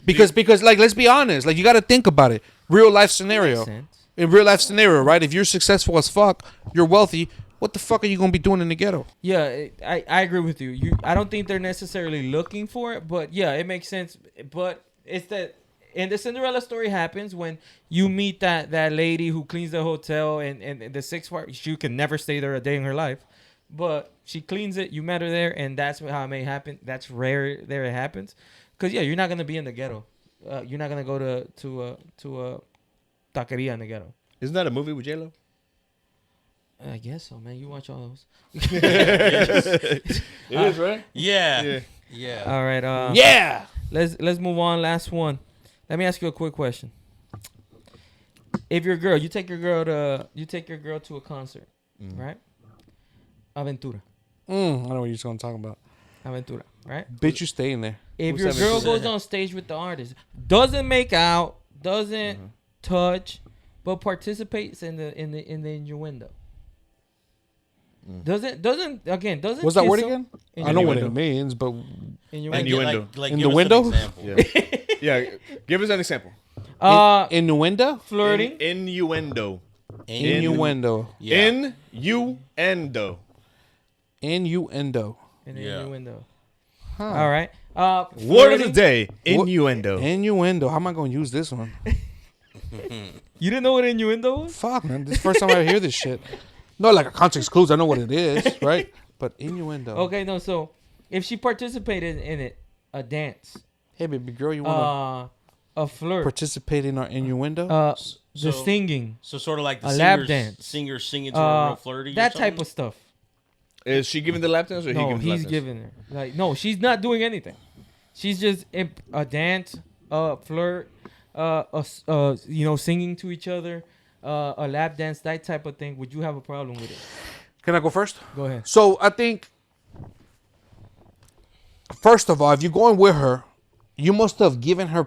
[SPEAKER 3] Because like let's be honest, like you got to think about it. Real life scenario.
[SPEAKER 1] Makes sense.
[SPEAKER 3] In real life scenario, right? If you're successful as fuck, you're wealthy. What the fuck are you gonna be doing in the ghetto?
[SPEAKER 1] Yeah, I agree with you. I don't think they're necessarily looking for it, but yeah, it makes sense. But it's that, and the Cinderella story happens when you meet that lady who cleans the hotel and the 6 part. She can never stay there a day in her life, but she cleans it. You met her there, and that's how it may happen. That's rare. There it happens, because yeah, you're not gonna be in the ghetto. You're not gonna go to a taqueria in the ghetto.
[SPEAKER 2] Isn't that a movie with J-Lo?
[SPEAKER 1] I guess so, man. You watch all those.
[SPEAKER 2] It is, right?
[SPEAKER 4] Yeah.
[SPEAKER 1] All right.
[SPEAKER 3] Yeah.
[SPEAKER 1] Let's move on. Last one. Let me ask you a quick question. if your girl, you take your girl to a concert, right? Aventura.
[SPEAKER 3] I know what you're going to talk about.
[SPEAKER 1] Aventura, right?
[SPEAKER 3] Bitch, you staying there.
[SPEAKER 1] If
[SPEAKER 2] Who's
[SPEAKER 1] your girl
[SPEAKER 2] Aventura?
[SPEAKER 1] goes on stage with the artist, doesn't make out, doesn't touch, but participates in the innuendo. Doesn't
[SPEAKER 3] What's that
[SPEAKER 1] kiss
[SPEAKER 3] word
[SPEAKER 1] him?
[SPEAKER 3] again? I know what it
[SPEAKER 2] Innuendo.
[SPEAKER 3] means, but
[SPEAKER 2] Innuendo.
[SPEAKER 4] Like
[SPEAKER 3] In
[SPEAKER 4] give
[SPEAKER 3] the
[SPEAKER 4] us an
[SPEAKER 3] window?
[SPEAKER 4] example.
[SPEAKER 2] Yeah. Give us an example.
[SPEAKER 3] innuendo?
[SPEAKER 1] Flirting.
[SPEAKER 2] Innuendo.
[SPEAKER 3] Innuendo.
[SPEAKER 4] Yeah.
[SPEAKER 2] Innuendo.
[SPEAKER 3] Innuendo.
[SPEAKER 1] In the
[SPEAKER 4] Yeah.
[SPEAKER 1] innuendo.
[SPEAKER 3] Huh.
[SPEAKER 1] All right.
[SPEAKER 2] Word of the
[SPEAKER 1] Flirting.
[SPEAKER 2] day. Innuendo.
[SPEAKER 3] Innuendo. How am I going to use this one?
[SPEAKER 1] You didn't know what innuendo was?
[SPEAKER 3] Fuck, man. This is the first time I hear this shit. No, like a context clues. I know what it is, right? But innuendo.
[SPEAKER 1] Okay, no. So if she participated in it, a dance,
[SPEAKER 3] Hey, baby girl, you want
[SPEAKER 1] a flirt,
[SPEAKER 3] to participate in our innuendo?
[SPEAKER 1] the
[SPEAKER 4] So-
[SPEAKER 1] singing,
[SPEAKER 4] So sort of like the
[SPEAKER 1] A lap
[SPEAKER 4] singers,
[SPEAKER 1] dance.
[SPEAKER 4] singers singing to her real flirty.
[SPEAKER 1] that type of stuff.
[SPEAKER 2] Is she giving the lap dance or he
[SPEAKER 1] No,
[SPEAKER 2] giving the lap
[SPEAKER 1] he's
[SPEAKER 2] dance?
[SPEAKER 1] giving her. Like, no, she's not doing anything. She's just a dance, a flirt, singing to each other, a lap dance, that type of thing. Would you have a problem with it?
[SPEAKER 3] Can I go first?
[SPEAKER 1] Go ahead.
[SPEAKER 3] So I think, first of all, if you're going with her, you must have given her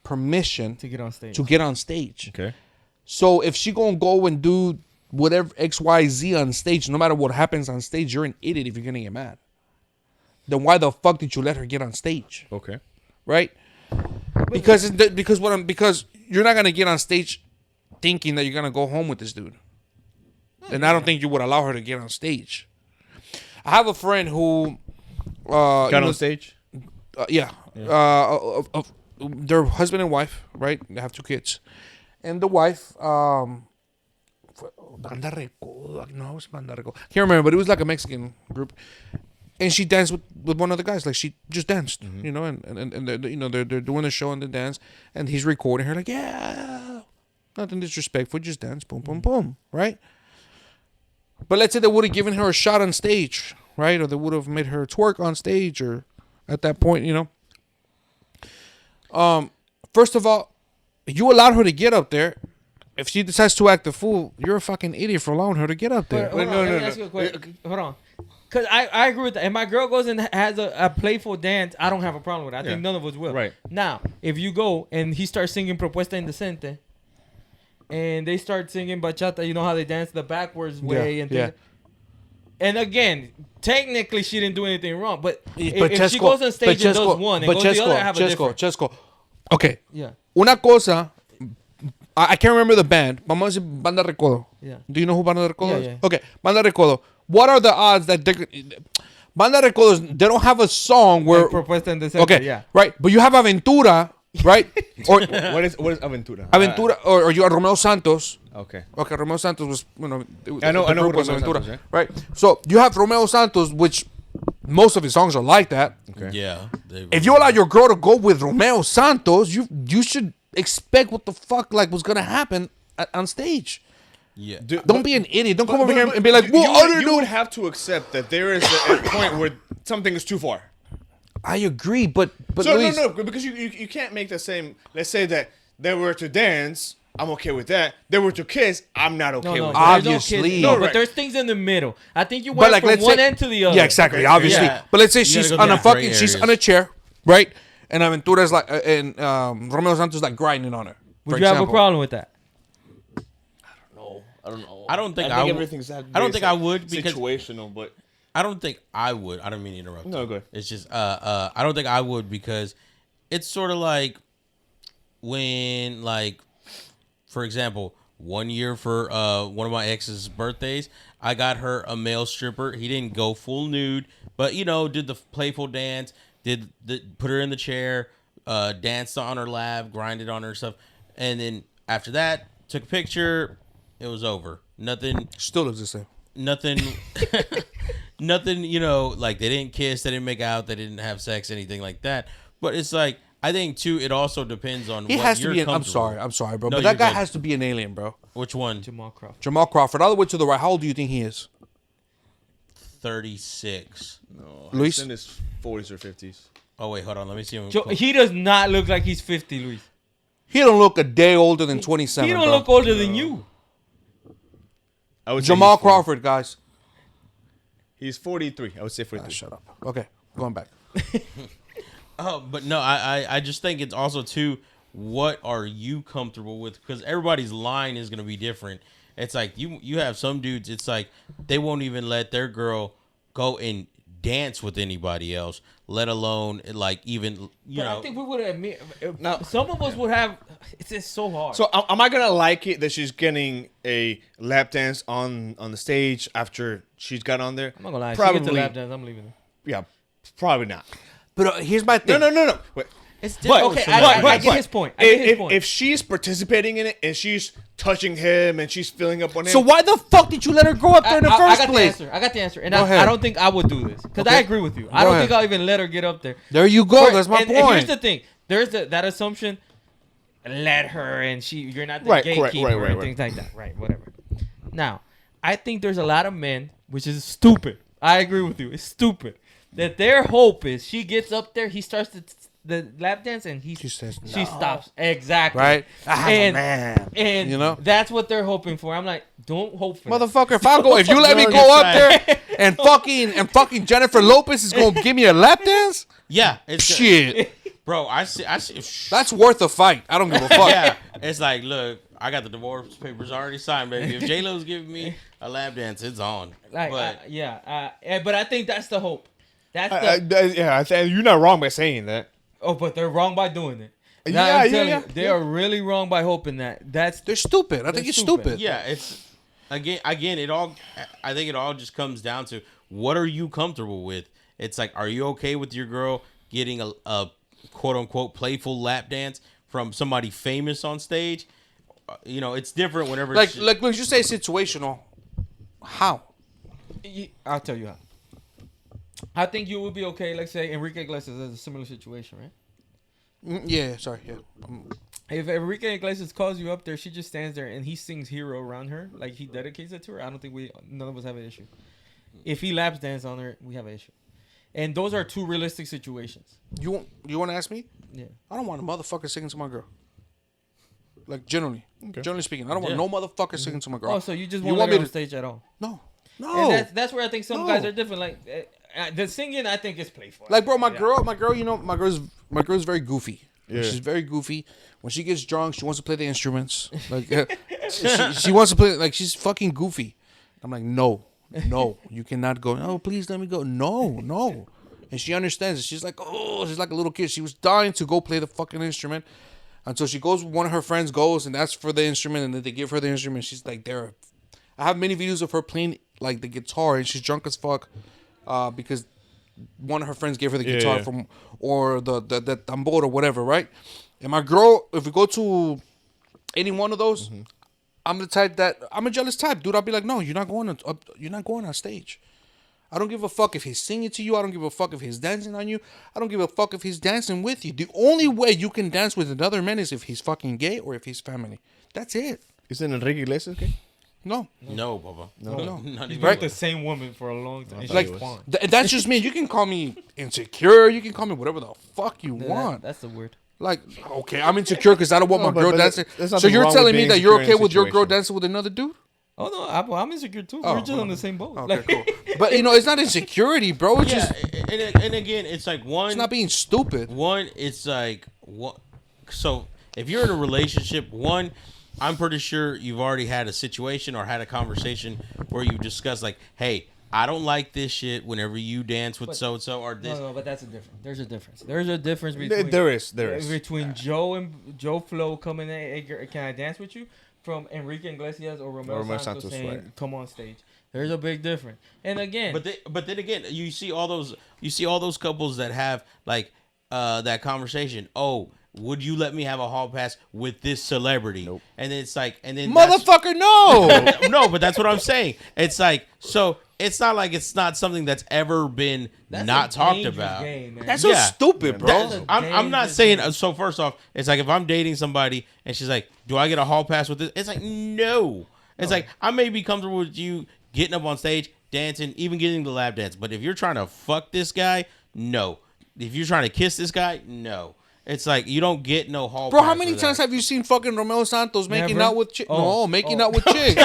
[SPEAKER 3] permission
[SPEAKER 1] To get on stage.
[SPEAKER 3] to get on stage.
[SPEAKER 2] Okay.
[SPEAKER 3] So if she gonna go and do whatever XYZ on stage, no matter what happens on stage, you're an idiot if you're gonna get mad. Then why the fuck did you let her get on stage?
[SPEAKER 2] Okay.
[SPEAKER 3] Right? Because you're not gonna get on stage thinking that you're gonna go home with this dude. And I don't think you would allow her to get on stage. I have a friend who
[SPEAKER 2] Got on stage?
[SPEAKER 3] they're husband and wife, right? They have 2 kids. And the wife, Banda Recodo. No, it was Banda Recodo. I can't remember, but it was like a Mexican group. And she danced with one of the guys. Like, she just danced, you know, and they're doing a show and they dance. And he's recording her like, yeah, nothing disrespectful, just dance, boom, boom, boom, right? But let's say they would have given her a shot on stage, right? Or they would have made her twerk on stage or at that point, you know. First of all, you allowed her to get up there. If she decides to act a fool, you're a fucking idiot for allowing her to get up there.
[SPEAKER 1] Hold on, let me ask you a question. Hold on. Because I agree with that. If my girl goes and has a playful dance, I don't have a problem with it. I think none of us will.
[SPEAKER 2] Right.
[SPEAKER 1] Now, if you go and he starts singing Propuesta Indecente, and they start singing bachata, you know how they dance the backwards way and things. And again, technically she didn't do anything wrong, but if she goes on stage and does one and goes the other, I have a different.
[SPEAKER 3] Chesco. Okay.
[SPEAKER 1] Yeah.
[SPEAKER 3] Una cosa, I can't remember the band. Vamos a decir Banda Recodo.
[SPEAKER 1] Yeah.
[SPEAKER 3] Do you know who Banda Recodo is?
[SPEAKER 1] Yeah.
[SPEAKER 3] Okay, Banda Recodo. What are the odds that Banda Recodo, they don't have a song where...
[SPEAKER 1] Propuesta Indecente,
[SPEAKER 3] Okay,
[SPEAKER 1] yeah.
[SPEAKER 3] right. But you have Aventura, right? Or
[SPEAKER 2] What is Aventura?
[SPEAKER 3] Aventura, or you are Romeo Santos.
[SPEAKER 2] Okay.
[SPEAKER 3] Okay, Romeo Santos was,
[SPEAKER 2] I know
[SPEAKER 3] the
[SPEAKER 2] who
[SPEAKER 3] group was
[SPEAKER 2] Romeo
[SPEAKER 3] Aventura,
[SPEAKER 2] Santos, yeah.
[SPEAKER 3] right? So you have Romeo Santos, which most of his songs are like that.
[SPEAKER 2] Okay.
[SPEAKER 4] Yeah.
[SPEAKER 3] If you allow your girl to go with Romeo Santos, you should expect what the fuck like was gonna happen on stage.
[SPEAKER 4] Yeah.
[SPEAKER 3] Don't be an idiot. Don't come over here and be like, well, I don't
[SPEAKER 2] you
[SPEAKER 3] know.
[SPEAKER 2] would have to accept that there is a point where something is too far.
[SPEAKER 3] I agree, but
[SPEAKER 2] So
[SPEAKER 3] Luis,
[SPEAKER 2] no, because you can't make the same. Let's say that they were to dance, I'm okay with that. They were to kiss, I'm not okay
[SPEAKER 1] No,
[SPEAKER 2] with
[SPEAKER 1] there's
[SPEAKER 2] that.
[SPEAKER 3] Obviously.
[SPEAKER 1] no kids.
[SPEAKER 3] No,
[SPEAKER 1] But
[SPEAKER 2] right.
[SPEAKER 1] there's things in the middle. I think you
[SPEAKER 3] but
[SPEAKER 1] went
[SPEAKER 3] like
[SPEAKER 1] from
[SPEAKER 3] let's
[SPEAKER 1] one
[SPEAKER 3] say,
[SPEAKER 1] end to the other.
[SPEAKER 3] yeah, exactly,
[SPEAKER 2] Okay,
[SPEAKER 3] obviously.
[SPEAKER 4] yeah.
[SPEAKER 3] But let's say
[SPEAKER 4] You
[SPEAKER 3] she's
[SPEAKER 4] gotta go
[SPEAKER 3] on
[SPEAKER 4] to
[SPEAKER 3] a
[SPEAKER 4] the gray
[SPEAKER 3] fucking, she's
[SPEAKER 4] areas.
[SPEAKER 3] on a chair, right? And Aventura's like, and Romeo Santos like grinding on her.
[SPEAKER 1] Would
[SPEAKER 3] for
[SPEAKER 1] you have a
[SPEAKER 3] example.
[SPEAKER 1] problem with that?
[SPEAKER 2] I don't know.
[SPEAKER 4] I don't think
[SPEAKER 2] I think
[SPEAKER 4] I would-
[SPEAKER 2] everything's
[SPEAKER 4] I don't think I would because
[SPEAKER 2] situational, but
[SPEAKER 4] I don't think I would. I don't mean to interrupt.
[SPEAKER 2] No,
[SPEAKER 4] you.
[SPEAKER 2] go ahead.
[SPEAKER 4] It's just I don't think I would because it's sort of like when like for example, one year for one of my ex's birthdays, I got her a male stripper. He didn't go full nude, but you know, did the playful dance, put her in the chair, danced on her lap, grinded on her stuff, and then after that, took a picture. It was over. Nothing.
[SPEAKER 3] Still looks the same.
[SPEAKER 4] Nothing. Nothing. You know, like they didn't kiss, they didn't make out, they didn't have sex, anything like that. But it's like I think too. It also depends on.
[SPEAKER 3] He
[SPEAKER 4] what
[SPEAKER 3] has to
[SPEAKER 4] you're
[SPEAKER 3] be. I'm
[SPEAKER 4] comfortable
[SPEAKER 3] sorry, bro.
[SPEAKER 4] No,
[SPEAKER 3] but that
[SPEAKER 4] you're
[SPEAKER 3] guy
[SPEAKER 4] good.
[SPEAKER 3] has to be an alien, bro.
[SPEAKER 4] Which one?
[SPEAKER 1] Jamal Crawford.
[SPEAKER 3] Jamal Crawford, all the way to the right. How old do you think he is?
[SPEAKER 4] 36.
[SPEAKER 2] no,
[SPEAKER 3] Luis?
[SPEAKER 2] he's in his 40s or 50s.
[SPEAKER 4] Oh wait, hold on. Let me see him.
[SPEAKER 1] He does not look like he's 50, Luis.
[SPEAKER 3] He don't look a day older than 27.
[SPEAKER 1] He don't
[SPEAKER 3] bro.
[SPEAKER 1] look older than you.
[SPEAKER 2] I would say
[SPEAKER 3] Jamal
[SPEAKER 2] he's 40.
[SPEAKER 3] Crawford, guys.
[SPEAKER 2] He's 43. I would say 43.
[SPEAKER 3] Shut up. Okay, going back.
[SPEAKER 4] But no, I just think it's also too, what are you comfortable with? Because everybody's line is gonna be different. It's like you have some dudes. It's like they won't even let their girl go and dance with anybody else, let alone like even you know.
[SPEAKER 1] I think we would admit. Now, some of us would have. It's just so hard.
[SPEAKER 2] So am I gonna like it that she's getting a lap dance on the stage after she's got on there?
[SPEAKER 1] I'm not gonna lie.
[SPEAKER 2] Probably.
[SPEAKER 1] She gets a lap dance, I'm leaving her.
[SPEAKER 2] Yeah, probably not.
[SPEAKER 3] But here's my thing.
[SPEAKER 2] No. Wait.
[SPEAKER 4] It's
[SPEAKER 2] But,
[SPEAKER 4] different.
[SPEAKER 1] okay, I get his point. I get his point.
[SPEAKER 2] If she's participating in it and she's touching him and she's filling up on him,
[SPEAKER 3] So why the fuck did you let her go up there in the first place?
[SPEAKER 1] I got the answer. And
[SPEAKER 3] Go ahead.
[SPEAKER 1] I don't think I would do this. Because I agree with you. I
[SPEAKER 3] Go
[SPEAKER 1] don't
[SPEAKER 3] ahead.
[SPEAKER 1] think I'll even let her get up there.
[SPEAKER 3] There you go. That's my
[SPEAKER 1] and
[SPEAKER 3] point.
[SPEAKER 1] here's the thing. There's that assumption. Let her and you're not the
[SPEAKER 2] Right,
[SPEAKER 1] gatekeeper
[SPEAKER 2] right.
[SPEAKER 1] and things like that. Right, whatever. Now, I think there's a lot of men, which is stupid. I agree with you. It's stupid. That their hope is she gets up there, he starts the lap dance, and she stops. Exactly.
[SPEAKER 3] Right?
[SPEAKER 1] And
[SPEAKER 3] You know?
[SPEAKER 1] that's what they're hoping for. I'm like, don't hope for that.
[SPEAKER 3] Motherfucker, if you let me go up there and fucking Jennifer Lopez is gonna give me a lap dance,
[SPEAKER 4] yeah, it's
[SPEAKER 3] shit,
[SPEAKER 4] bro. I see.
[SPEAKER 3] that's worth a fight. I don't give a fuck.
[SPEAKER 4] Yeah, it's like, look, I got the divorce papers already signed, baby. If J Lo's giving me a lap dance, it's on.
[SPEAKER 1] Like,
[SPEAKER 4] But
[SPEAKER 1] but I think that's the hope. That's
[SPEAKER 2] I think you're not wrong by saying that.
[SPEAKER 1] but they're wrong by doing it.
[SPEAKER 2] Yeah,
[SPEAKER 1] I'm telling
[SPEAKER 2] yeah.
[SPEAKER 1] you, they are really wrong by hoping that.
[SPEAKER 3] They're stupid. I think it's stupid.
[SPEAKER 4] yeah, it's again. I think it all just comes down to what are you comfortable with. It's like, are you okay with your girl getting a quote unquote playful lap dance from somebody famous on stage? You know, it's different whenever
[SPEAKER 3] Like when you say situational, how?
[SPEAKER 1] I'll tell you how. I think you would be okay. Let's say Enrique Iglesias has a similar situation, right?
[SPEAKER 3] Yeah, sorry. Yeah.
[SPEAKER 1] If Enrique Iglesias calls you up there, she just stands there and he sings "Hero" around her, like he dedicates it to her. I don't think none of us have an issue. If he laps dance on her, we have an issue. And those are two realistic situations.
[SPEAKER 3] You want to ask me?
[SPEAKER 1] Yeah.
[SPEAKER 3] I don't want a motherfucker singing to my girl. Like generally speaking, I don't want
[SPEAKER 4] Yeah.
[SPEAKER 3] no motherfucker singing to my girl.
[SPEAKER 1] Oh, so you just
[SPEAKER 3] You
[SPEAKER 1] won't
[SPEAKER 3] want
[SPEAKER 1] let
[SPEAKER 3] me
[SPEAKER 1] her on
[SPEAKER 3] to-
[SPEAKER 1] stage at all?
[SPEAKER 3] No.
[SPEAKER 1] And that's where I think some
[SPEAKER 3] No.
[SPEAKER 1] guys are different. Like the singing, I think is playful.
[SPEAKER 3] Like, bro, my girl, you know, my girl's very goofy.
[SPEAKER 2] Yeah.
[SPEAKER 3] She's very goofy. When she gets drunk, she wants to play the instruments. Like, she wants to play, like, she's fucking goofy. I'm like, no, you cannot go. Oh, please let me go. No. And she understands it. She's like, oh, she's like a little kid. She was dying to go play the fucking instrument. Until she goes, one of her friends goes and asks for the instrument, and then they give her the instrument. She's like, there. I have many videos of her playing, like, the guitar, and she's drunk as fuck. Because one of her friends gave her the guitar or the tambor or whatever, right? And my girl, if we go to any one of those, I'm the type that I'm a jealous type, dude. I'll be like, no, you're not going on stage. I don't give a fuck if he's singing to you. I don't give a fuck if he's dancing on you. I don't give a fuck if he's dancing with you. The only way you can dance with another man is if he's fucking gay or if he's family. That's it.
[SPEAKER 2] Isn't Enrique Iglesias gay?
[SPEAKER 3] No.
[SPEAKER 4] no, Bubba.
[SPEAKER 3] No.
[SPEAKER 4] Not even
[SPEAKER 1] Right, the same woman for a long time.
[SPEAKER 3] Like,
[SPEAKER 1] She's fine.
[SPEAKER 3] that's just me. You can call me insecure. You can call me whatever the fuck you
[SPEAKER 1] Yeah,
[SPEAKER 3] want.
[SPEAKER 1] that's the word.
[SPEAKER 3] Like, okay, I'm insecure because I don't want
[SPEAKER 2] No,
[SPEAKER 3] my
[SPEAKER 2] but
[SPEAKER 3] girl dancing.
[SPEAKER 2] there's
[SPEAKER 3] So
[SPEAKER 2] nothing
[SPEAKER 3] you're
[SPEAKER 2] wrong with
[SPEAKER 3] telling me
[SPEAKER 2] being
[SPEAKER 3] that you're
[SPEAKER 2] insecure
[SPEAKER 3] okay
[SPEAKER 2] in
[SPEAKER 3] with your girl
[SPEAKER 2] situation.
[SPEAKER 3] dancing with another dude?
[SPEAKER 1] Oh no, I'm insecure too.
[SPEAKER 3] Oh,
[SPEAKER 1] We're just on
[SPEAKER 3] well.
[SPEAKER 1] the same boat.
[SPEAKER 3] Okay,
[SPEAKER 1] Like-
[SPEAKER 3] cool. But, you know, it's not insecurity, bro. It's
[SPEAKER 4] Yeah,
[SPEAKER 3] just,
[SPEAKER 4] and again, it's like
[SPEAKER 3] it's not being stupid.
[SPEAKER 4] it's like what. So if you're in a relationship, I'm pretty sure you've already had a situation or had a conversation where you discussed like, hey, I don't like this shit whenever you dance with so and so or this.
[SPEAKER 1] No, but that's a difference. There's a difference. There's a difference between
[SPEAKER 2] There is.
[SPEAKER 1] between Joe Flo coming in. Hey, girl, can I dance with you? From Enrique Iglesias or Romeo Santos,
[SPEAKER 2] Santos,
[SPEAKER 1] saying,
[SPEAKER 2] right.
[SPEAKER 1] "Come on stage." There's a big difference. And again,
[SPEAKER 4] But then again, you see all those couples that have like that conversation. Oh, would you let me have a hall pass with this celebrity?
[SPEAKER 2] Nope.
[SPEAKER 4] And it's like, and then
[SPEAKER 3] Motherfucker, no.
[SPEAKER 4] no, but that's what I'm saying. It's like, so it's not like it's not something that's ever been
[SPEAKER 1] that's
[SPEAKER 4] not
[SPEAKER 1] a
[SPEAKER 4] talked
[SPEAKER 1] dangerous
[SPEAKER 4] about.
[SPEAKER 1] game, man.
[SPEAKER 3] That's
[SPEAKER 4] Yeah.
[SPEAKER 3] so stupid, bro.
[SPEAKER 1] That's a
[SPEAKER 4] I'm not
[SPEAKER 1] dangerous
[SPEAKER 4] saying
[SPEAKER 1] game.
[SPEAKER 4] so. First off, it's like if I'm dating somebody and she's like, "Do I get a hall pass with this?" It's like, no. It's like I may be comfortable with you getting up on stage, dancing, even getting the lap dance. But if you're trying to fuck this guy, no. If you're trying to kiss this guy, no. It's like you don't get no hall.
[SPEAKER 3] Bro,
[SPEAKER 4] pass
[SPEAKER 3] how many
[SPEAKER 4] for
[SPEAKER 3] times
[SPEAKER 4] that.
[SPEAKER 3] have you seen fucking Romeo Santos making
[SPEAKER 1] Never.
[SPEAKER 3] out with chicks?
[SPEAKER 1] Oh.
[SPEAKER 3] No, making
[SPEAKER 1] Oh.
[SPEAKER 3] out with chicks.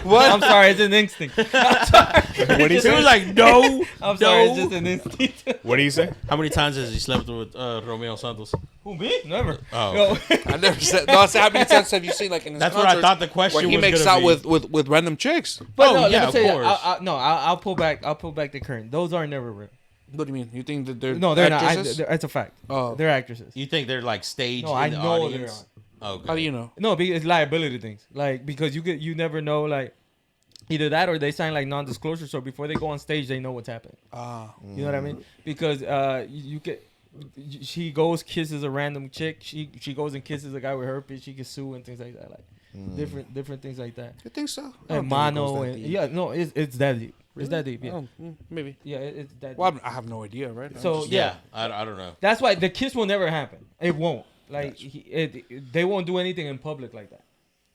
[SPEAKER 3] What?
[SPEAKER 1] I'm sorry, it's an instinct.
[SPEAKER 2] What do you
[SPEAKER 4] He
[SPEAKER 2] say?
[SPEAKER 4] was like, no,
[SPEAKER 1] I'm sorry,
[SPEAKER 4] no.
[SPEAKER 1] it's just an instinct.
[SPEAKER 2] What do you say?
[SPEAKER 4] How many times has he slept with Romeo Santos?
[SPEAKER 1] Who, me? Never.
[SPEAKER 4] Oh.
[SPEAKER 1] Yo.
[SPEAKER 3] I never said. No, I said, how many times have you seen like in his
[SPEAKER 4] That's what I
[SPEAKER 3] concerts
[SPEAKER 4] thought the question
[SPEAKER 3] where he
[SPEAKER 4] was
[SPEAKER 3] makes
[SPEAKER 4] gonna
[SPEAKER 3] out
[SPEAKER 4] be.
[SPEAKER 3] with random chicks?
[SPEAKER 1] But
[SPEAKER 4] Oh,
[SPEAKER 1] no,
[SPEAKER 4] yeah,
[SPEAKER 1] let me
[SPEAKER 4] of
[SPEAKER 1] tell you,
[SPEAKER 4] course.
[SPEAKER 1] I'll pull back the curtain. Those are never real.
[SPEAKER 3] What do you mean? You think that they're
[SPEAKER 1] No, they're
[SPEAKER 3] actresses?
[SPEAKER 1] not. That's a fact.
[SPEAKER 3] Oh.
[SPEAKER 1] They're actresses.
[SPEAKER 4] You think they're like staged
[SPEAKER 1] No,
[SPEAKER 4] in
[SPEAKER 1] I
[SPEAKER 4] the
[SPEAKER 1] know they
[SPEAKER 4] audience? Okay.
[SPEAKER 3] How do you know?
[SPEAKER 1] No, because it's liability things. Like because you never know like either that or they sign like non-disclosure. So before they go on stage, they know what's happening.
[SPEAKER 3] Ah,
[SPEAKER 1] You know what I mean? Because you get she goes kisses a random chick. She goes and kisses a guy with herpes. She can sue and things like that. Like different things like that.
[SPEAKER 3] you think so? I don't
[SPEAKER 1] And
[SPEAKER 3] think it
[SPEAKER 1] mono
[SPEAKER 3] goes that
[SPEAKER 1] and
[SPEAKER 3] deep.
[SPEAKER 1] yeah, no, it's that deep.
[SPEAKER 3] Really?
[SPEAKER 1] It's that deep. Yeah,
[SPEAKER 3] Maybe.
[SPEAKER 1] yeah, it's that.
[SPEAKER 3] Well,
[SPEAKER 1] deep.
[SPEAKER 3] I have no idea, right?
[SPEAKER 1] So
[SPEAKER 4] Yeah, I don't know.
[SPEAKER 1] that's why the kiss will never happen. It won't. Like they won't do anything in public like that.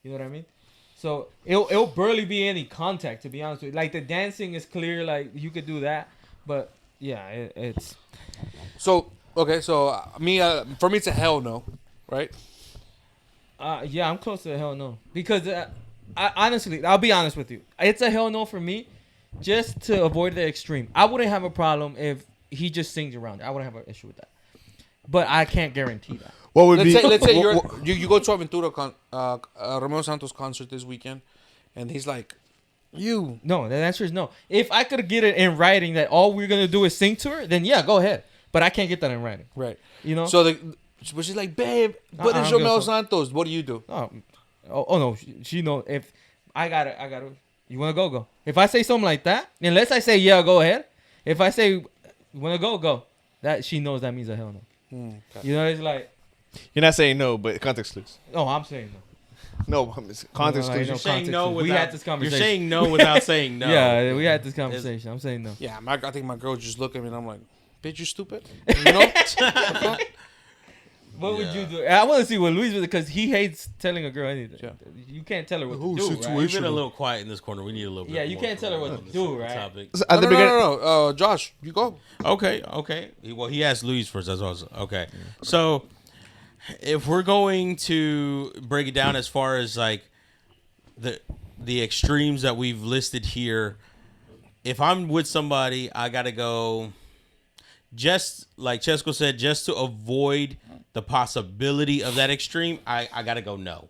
[SPEAKER 1] You know what I mean? So it'll barely be any contact, to be honest with you. Like the dancing is clear, like you could do that, but yeah, it's
[SPEAKER 3] So okay, so for me it's a hell no, right?
[SPEAKER 1] yeah, I'm close to a hell no because I honestly, I'll be honest with you, it's a hell no for me, just to avoid the extreme. I wouldn't have a problem if he just sings around. I wouldn't have an issue with that, but I can't guarantee that.
[SPEAKER 2] What would
[SPEAKER 3] Let's
[SPEAKER 2] be?
[SPEAKER 3] say you go to Aventura Romeo Santos concert this weekend, and he's like, you.
[SPEAKER 1] No, the answer is no. If I could get it in writing that all we're gonna do is sing to her, then yeah, go ahead. But I can't get that in writing.
[SPEAKER 3] Right.
[SPEAKER 1] You know.
[SPEAKER 3] So but she's like, babe, but
[SPEAKER 1] I
[SPEAKER 3] it's
[SPEAKER 1] don't give a
[SPEAKER 3] Romeo
[SPEAKER 1] fuck.
[SPEAKER 3] Santos. What do you do?
[SPEAKER 1] Oh no, she know if I got it. You wanna go? If I say something like that, unless I say yeah, go ahead. If I say you wanna go. That she knows that means a hell no.
[SPEAKER 3] Okay.
[SPEAKER 1] You know, it's like
[SPEAKER 2] You're not saying no, but context clues.
[SPEAKER 1] oh, I'm saying no.
[SPEAKER 2] No, context
[SPEAKER 1] No,
[SPEAKER 2] clues.
[SPEAKER 1] no,
[SPEAKER 4] You're saying
[SPEAKER 1] context
[SPEAKER 4] no
[SPEAKER 1] clues. We
[SPEAKER 4] without.
[SPEAKER 1] had this conversation.
[SPEAKER 4] You're saying no without saying no.
[SPEAKER 1] Yeah, we had this conversation. I'm saying no.
[SPEAKER 3] Yeah, I think my girl just looked at me and I'm like, bitch, you stupid. You know?
[SPEAKER 1] What would you do? I want to see what Luis would, because he hates telling a girl anything.
[SPEAKER 3] Yeah.
[SPEAKER 1] You can't tell her what
[SPEAKER 3] whole
[SPEAKER 1] to do, right?
[SPEAKER 3] situation.
[SPEAKER 4] We've been a little quiet in this corner. We need a little bit.
[SPEAKER 1] Yeah, you
[SPEAKER 4] more
[SPEAKER 1] can't tell her what
[SPEAKER 4] on
[SPEAKER 1] to
[SPEAKER 4] this
[SPEAKER 1] do, right?
[SPEAKER 4] Topic.
[SPEAKER 2] So at the beginning,
[SPEAKER 3] No. Josh, you go.
[SPEAKER 4] Okay. Well, he asked Luis first. That's what I was. Okay. So, if we're going to break it down as far as like the extremes that we've listed here, if I'm with somebody, I gotta go. Just like Chesco said, just to avoid the possibility of that extreme, I gotta go no.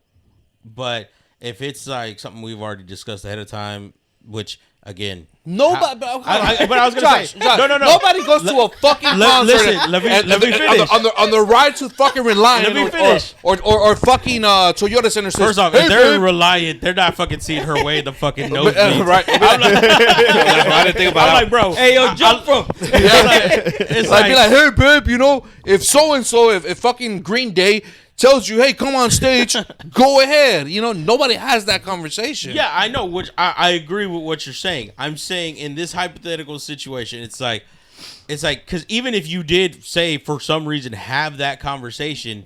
[SPEAKER 4] But if it's like something we've already discussed ahead of time, which again,
[SPEAKER 3] Nobody.
[SPEAKER 4] but I was gonna say
[SPEAKER 3] Josh,
[SPEAKER 4] no.
[SPEAKER 3] Nobody goes to a fucking
[SPEAKER 4] Let-
[SPEAKER 3] concert.
[SPEAKER 4] listen, let me finish.
[SPEAKER 3] On the ride to fucking Reliant
[SPEAKER 4] Let me finish.
[SPEAKER 3] or fucking Toyota Center. Says,
[SPEAKER 4] First off,
[SPEAKER 3] hey,
[SPEAKER 4] if they're
[SPEAKER 3] babe.
[SPEAKER 4] Reliant, they're not fucking seeing her way the fucking nosebleeds.
[SPEAKER 3] Right.
[SPEAKER 4] I'm like,
[SPEAKER 3] I didn't think about
[SPEAKER 4] I'm
[SPEAKER 3] that.
[SPEAKER 4] like, bro.
[SPEAKER 1] Hey, yo, jump from.
[SPEAKER 4] It's
[SPEAKER 3] I'd be like, hey, babe, you know, if so and so, if fucking Green Day tells you, hey, come on stage, go ahead. You know, nobody has that conversation.
[SPEAKER 4] yeah, I know. Which I agree with what you're saying. I'm saying in this hypothetical situation, it's like, because even if you did say for some reason have that conversation,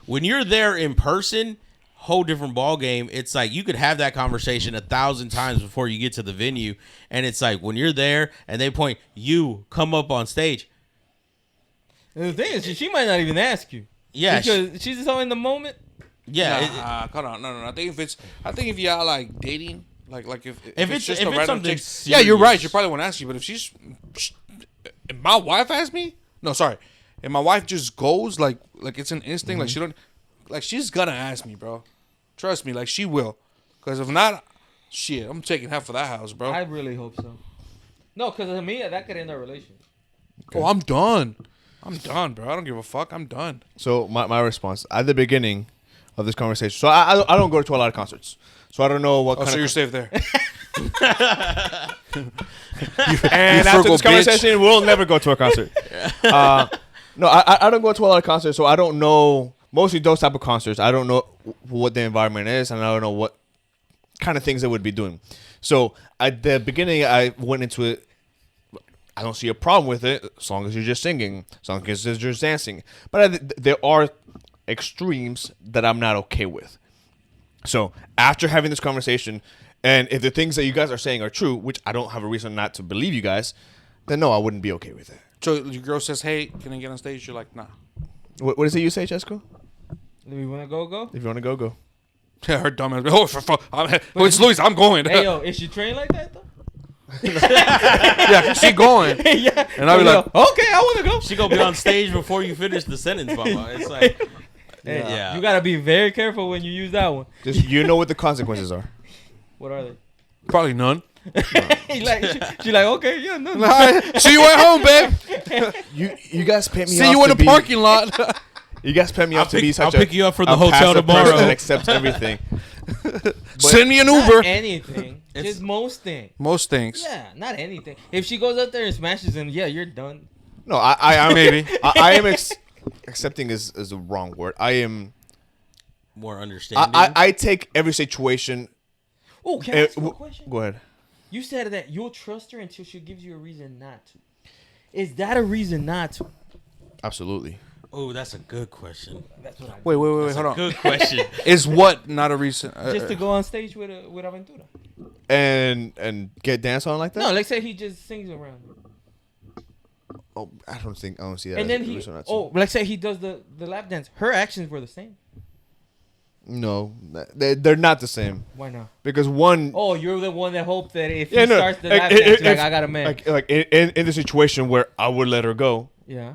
[SPEAKER 4] when you're there in person, whole different ball game. It's like you could have that conversation 1,000 times before you get to the venue, and it's like when you're there and they point, you come up on stage.
[SPEAKER 1] And the thing is, she might not even ask you.
[SPEAKER 4] Yeah,
[SPEAKER 1] Because she's so in the moment.
[SPEAKER 4] yeah.
[SPEAKER 3] Hold on, no. I think if you are like dating, like if
[SPEAKER 4] If it's
[SPEAKER 3] a random
[SPEAKER 4] something
[SPEAKER 3] chick- yeah, you're right.
[SPEAKER 4] serious.
[SPEAKER 3] She probably won't ask you. But if my wife asks me, no, sorry, if my wife just goes like it's an instinct, like she don't, like she's gonna ask me, bro. Trust me, like she will. Because if not, shit, I'm taking half of that house, bro.
[SPEAKER 1] I really hope so. No, because to me, that could end our relationship.
[SPEAKER 3] Oh, I'm done. I'm done, bro. I don't give a fuck. I'm done.
[SPEAKER 2] So my response at the beginning of this conversation. So I don't go to a lot of concerts. So I don't know what
[SPEAKER 3] Oh,
[SPEAKER 2] kind
[SPEAKER 3] so
[SPEAKER 2] of.
[SPEAKER 3] you're safe there.
[SPEAKER 2] And after this conversation, we'll never go to a concert. No, I don't go to a lot of concerts, so I don't know. Mostly those type of concerts, I don't know what the environment is, and I don't know what kind of things they would be doing. So at the beginning, I went into it. I don't see a problem with it as long as you're just singing, as long as you're just dancing. But there are extremes that I'm not okay with. So after having this conversation, and if the things that you guys are saying are true, which I don't have a reason not to believe you guys, then no, I wouldn't be okay with it.
[SPEAKER 3] So your girl says, "Hey, can I get on stage?" You're like, "Nah."
[SPEAKER 2] What is it you say, Chesco?
[SPEAKER 1] Do we want to go?
[SPEAKER 2] If you want to go.
[SPEAKER 3] Yeah, her dumb ass. Oh, for fuck. It's Luis. I'm going.
[SPEAKER 1] Hey, yo, is she trained like that, though?
[SPEAKER 3] Yeah, she going.
[SPEAKER 1] Yeah.
[SPEAKER 3] And I'll be like,
[SPEAKER 1] okay, I want to go.
[SPEAKER 4] She gonna be on stage before you finish the sentence, Mama. It's like,
[SPEAKER 1] Hey,
[SPEAKER 4] yeah.
[SPEAKER 1] You got to be very careful when you use that one.
[SPEAKER 2] Just you know what the consequences are.
[SPEAKER 1] What are they?
[SPEAKER 3] probably none.
[SPEAKER 1] She like, okay, yeah, no.
[SPEAKER 3] See you at home, babe.
[SPEAKER 2] You guys pay me.
[SPEAKER 3] See you in the parking lot.
[SPEAKER 2] You guys pay me off to be such
[SPEAKER 4] I'll pick you up from the
[SPEAKER 2] a
[SPEAKER 4] hotel
[SPEAKER 2] passive person
[SPEAKER 4] tomorrow.
[SPEAKER 2] that accepts everything.
[SPEAKER 3] Send me an
[SPEAKER 1] Not
[SPEAKER 3] Uber.
[SPEAKER 1] anything. Just most things.
[SPEAKER 3] Most things.
[SPEAKER 1] Yeah, not anything. If she goes up there and smashes him, yeah, you're done.
[SPEAKER 2] No, I
[SPEAKER 3] Maybe.
[SPEAKER 2] I am accepting is the wrong word. I am.
[SPEAKER 4] More understanding.
[SPEAKER 2] I take every situation.
[SPEAKER 1] Oh, can I ask you a question?
[SPEAKER 2] Go ahead.
[SPEAKER 1] You said that you'll trust her until she gives you a reason not to. Is that a reason not to?
[SPEAKER 2] Absolutely.
[SPEAKER 4] Oh, that's a good question.
[SPEAKER 1] That's what I
[SPEAKER 3] Wait,
[SPEAKER 4] That's
[SPEAKER 3] hold
[SPEAKER 4] a
[SPEAKER 3] on.
[SPEAKER 4] good question.
[SPEAKER 3] Is what not a reason?
[SPEAKER 1] Just to go on stage with Aventura.
[SPEAKER 2] And get dance on like that?
[SPEAKER 1] No, let's say he just sings around.
[SPEAKER 2] Oh, I don't see that.
[SPEAKER 1] And
[SPEAKER 2] as
[SPEAKER 1] then
[SPEAKER 2] a
[SPEAKER 1] he,
[SPEAKER 2] reason not to.
[SPEAKER 1] let's say he does the lap dance. Her actions were the same.
[SPEAKER 2] No, they're not the same
[SPEAKER 1] Why not?
[SPEAKER 2] because one.
[SPEAKER 1] Oh, you're the one that hoped that if
[SPEAKER 2] Yeah,
[SPEAKER 1] he
[SPEAKER 2] no,
[SPEAKER 1] starts the
[SPEAKER 2] like,
[SPEAKER 1] lap dance, you're
[SPEAKER 2] if-
[SPEAKER 1] like, I got a man.
[SPEAKER 2] Like in the situation where I would let her go.
[SPEAKER 1] Yeah.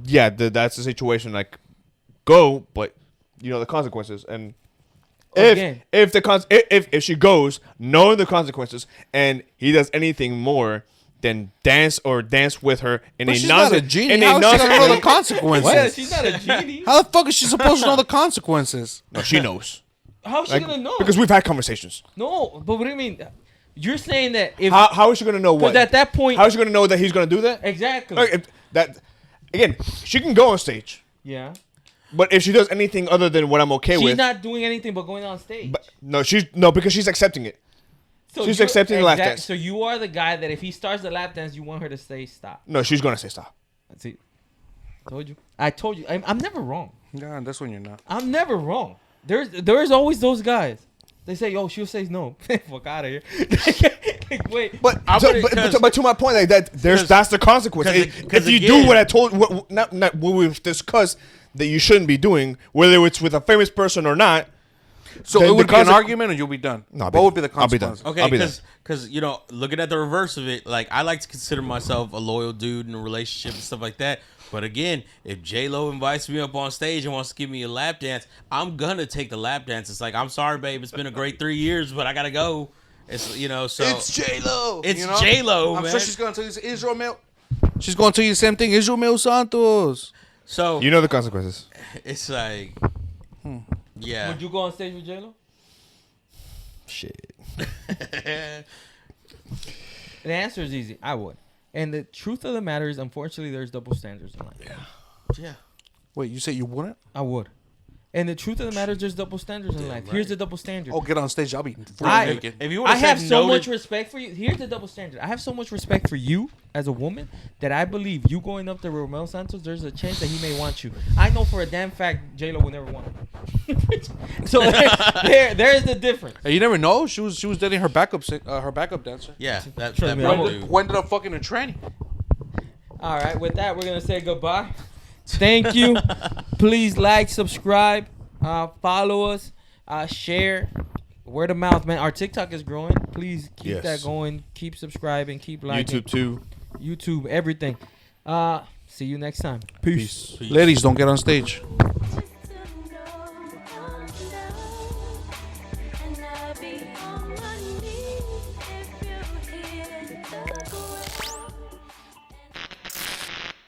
[SPEAKER 2] Yeah, that's the situation. Like, go, but you know the consequences. And
[SPEAKER 1] Again.
[SPEAKER 2] if she goes knowing the consequences and he does anything more than dance with her in
[SPEAKER 3] But
[SPEAKER 2] a
[SPEAKER 3] she's not a genie. How is she gonna know the consequences?
[SPEAKER 1] What? She's not a genie.
[SPEAKER 3] How the fuck is she supposed to know the consequences?
[SPEAKER 2] No, she knows.
[SPEAKER 1] How's she
[SPEAKER 2] Like,
[SPEAKER 1] gonna know?
[SPEAKER 2] because we've had conversations.
[SPEAKER 1] No, but what do you mean? You're saying that if
[SPEAKER 2] How is she gonna know what?
[SPEAKER 1] because at that point,
[SPEAKER 2] How is she gonna know that he's gonna do that?
[SPEAKER 1] exactly.
[SPEAKER 2] Like, that again, she can go on stage,
[SPEAKER 1] Yeah.
[SPEAKER 2] but if she does anything other than what I'm okay
[SPEAKER 1] She's
[SPEAKER 2] with,
[SPEAKER 1] not doing anything but going on stage.
[SPEAKER 2] but because she's accepting it.
[SPEAKER 1] So
[SPEAKER 2] she's
[SPEAKER 1] you're-
[SPEAKER 2] accepting the lap dance.
[SPEAKER 1] So you are the guy that if he starts the lap dance, you want her to say stop.
[SPEAKER 2] No, she's gonna say stop.
[SPEAKER 1] See, I told you. I'm never wrong.
[SPEAKER 3] Yeah, that's when you're not.
[SPEAKER 1] I'm never wrong. There's always those guys. They say, "Oh, she'll say no." Fuck out of here. Like, wait,
[SPEAKER 2] But
[SPEAKER 4] I
[SPEAKER 2] to,
[SPEAKER 4] wouldn't-
[SPEAKER 2] but to my point, like that, that's the consequence.
[SPEAKER 4] 'cause
[SPEAKER 2] If you
[SPEAKER 4] again-
[SPEAKER 2] do what I told, not what we've discussed that you shouldn't be doing, whether it's with a famous person or not.
[SPEAKER 3] So
[SPEAKER 2] then
[SPEAKER 3] it would
[SPEAKER 2] the
[SPEAKER 3] be an
[SPEAKER 2] conse-
[SPEAKER 3] argument, or you'll be done.
[SPEAKER 2] No, I'll
[SPEAKER 3] what
[SPEAKER 2] be
[SPEAKER 3] would be
[SPEAKER 2] done.
[SPEAKER 3] the
[SPEAKER 2] I'll be done.
[SPEAKER 3] consequences?
[SPEAKER 4] Okay,
[SPEAKER 2] I'll be there.
[SPEAKER 4] because you know, looking at the reverse of it, like I like to consider myself a loyal dude in a relationship and stuff like that. But again, if J-Lo invites me up on stage and wants to give me a lap dance, I'm gonna take the lap dance. It's like, I'm sorry, babe, it's been a great 3 years, but I gotta go. It's so
[SPEAKER 3] It's J-Lo.
[SPEAKER 4] It's J-Lo,
[SPEAKER 3] I'm
[SPEAKER 4] man.
[SPEAKER 3] sure she's going to tell you Israel Mel. She's going to tell you the same thing. Israel Mel Santos.
[SPEAKER 4] So
[SPEAKER 2] You know the consequences.
[SPEAKER 4] it's like, yeah.
[SPEAKER 1] would you go on stage with J-Lo?
[SPEAKER 2] Shit.
[SPEAKER 1] The answer is easy. I would. And the truth of the matter is, unfortunately, there's double standards in life.
[SPEAKER 4] Yeah.
[SPEAKER 3] Wait, you said you wouldn't?
[SPEAKER 1] I would. And the truth of the matter is, there's double standards in life.
[SPEAKER 4] right.
[SPEAKER 1] Here's the double standard.
[SPEAKER 3] Oh, get on stage. I'll be
[SPEAKER 1] I-
[SPEAKER 3] naked.
[SPEAKER 4] If you would
[SPEAKER 1] I
[SPEAKER 4] have
[SPEAKER 1] have
[SPEAKER 4] said
[SPEAKER 1] so
[SPEAKER 4] no
[SPEAKER 1] much
[SPEAKER 4] to,
[SPEAKER 1] respect for you. Here's the double standard. I have so much respect for you as a woman that I believe you going up to Romeo Santos, there's a chance that he may want you. I know for a damn fact J-Lo will never want him. So there's the difference.
[SPEAKER 3] Hey, you never know. She was dating her backup dancer.
[SPEAKER 4] yeah, that
[SPEAKER 1] Trust me,
[SPEAKER 4] one
[SPEAKER 1] I'm-
[SPEAKER 4] dude.
[SPEAKER 3] Who ended up fucking a tranny.
[SPEAKER 1] All right, with that, we're going to say goodbye. Thank you. Please like, subscribe, follow us, share. Word of mouth, man. Our TikTok is growing. Please keep
[SPEAKER 2] Yes.
[SPEAKER 1] that going. Keep subscribing. Keep liking.
[SPEAKER 2] YouTube too.
[SPEAKER 1] YouTube, everything. See you next time. Peace.
[SPEAKER 4] Peace.
[SPEAKER 3] Ladies, don't get on stage.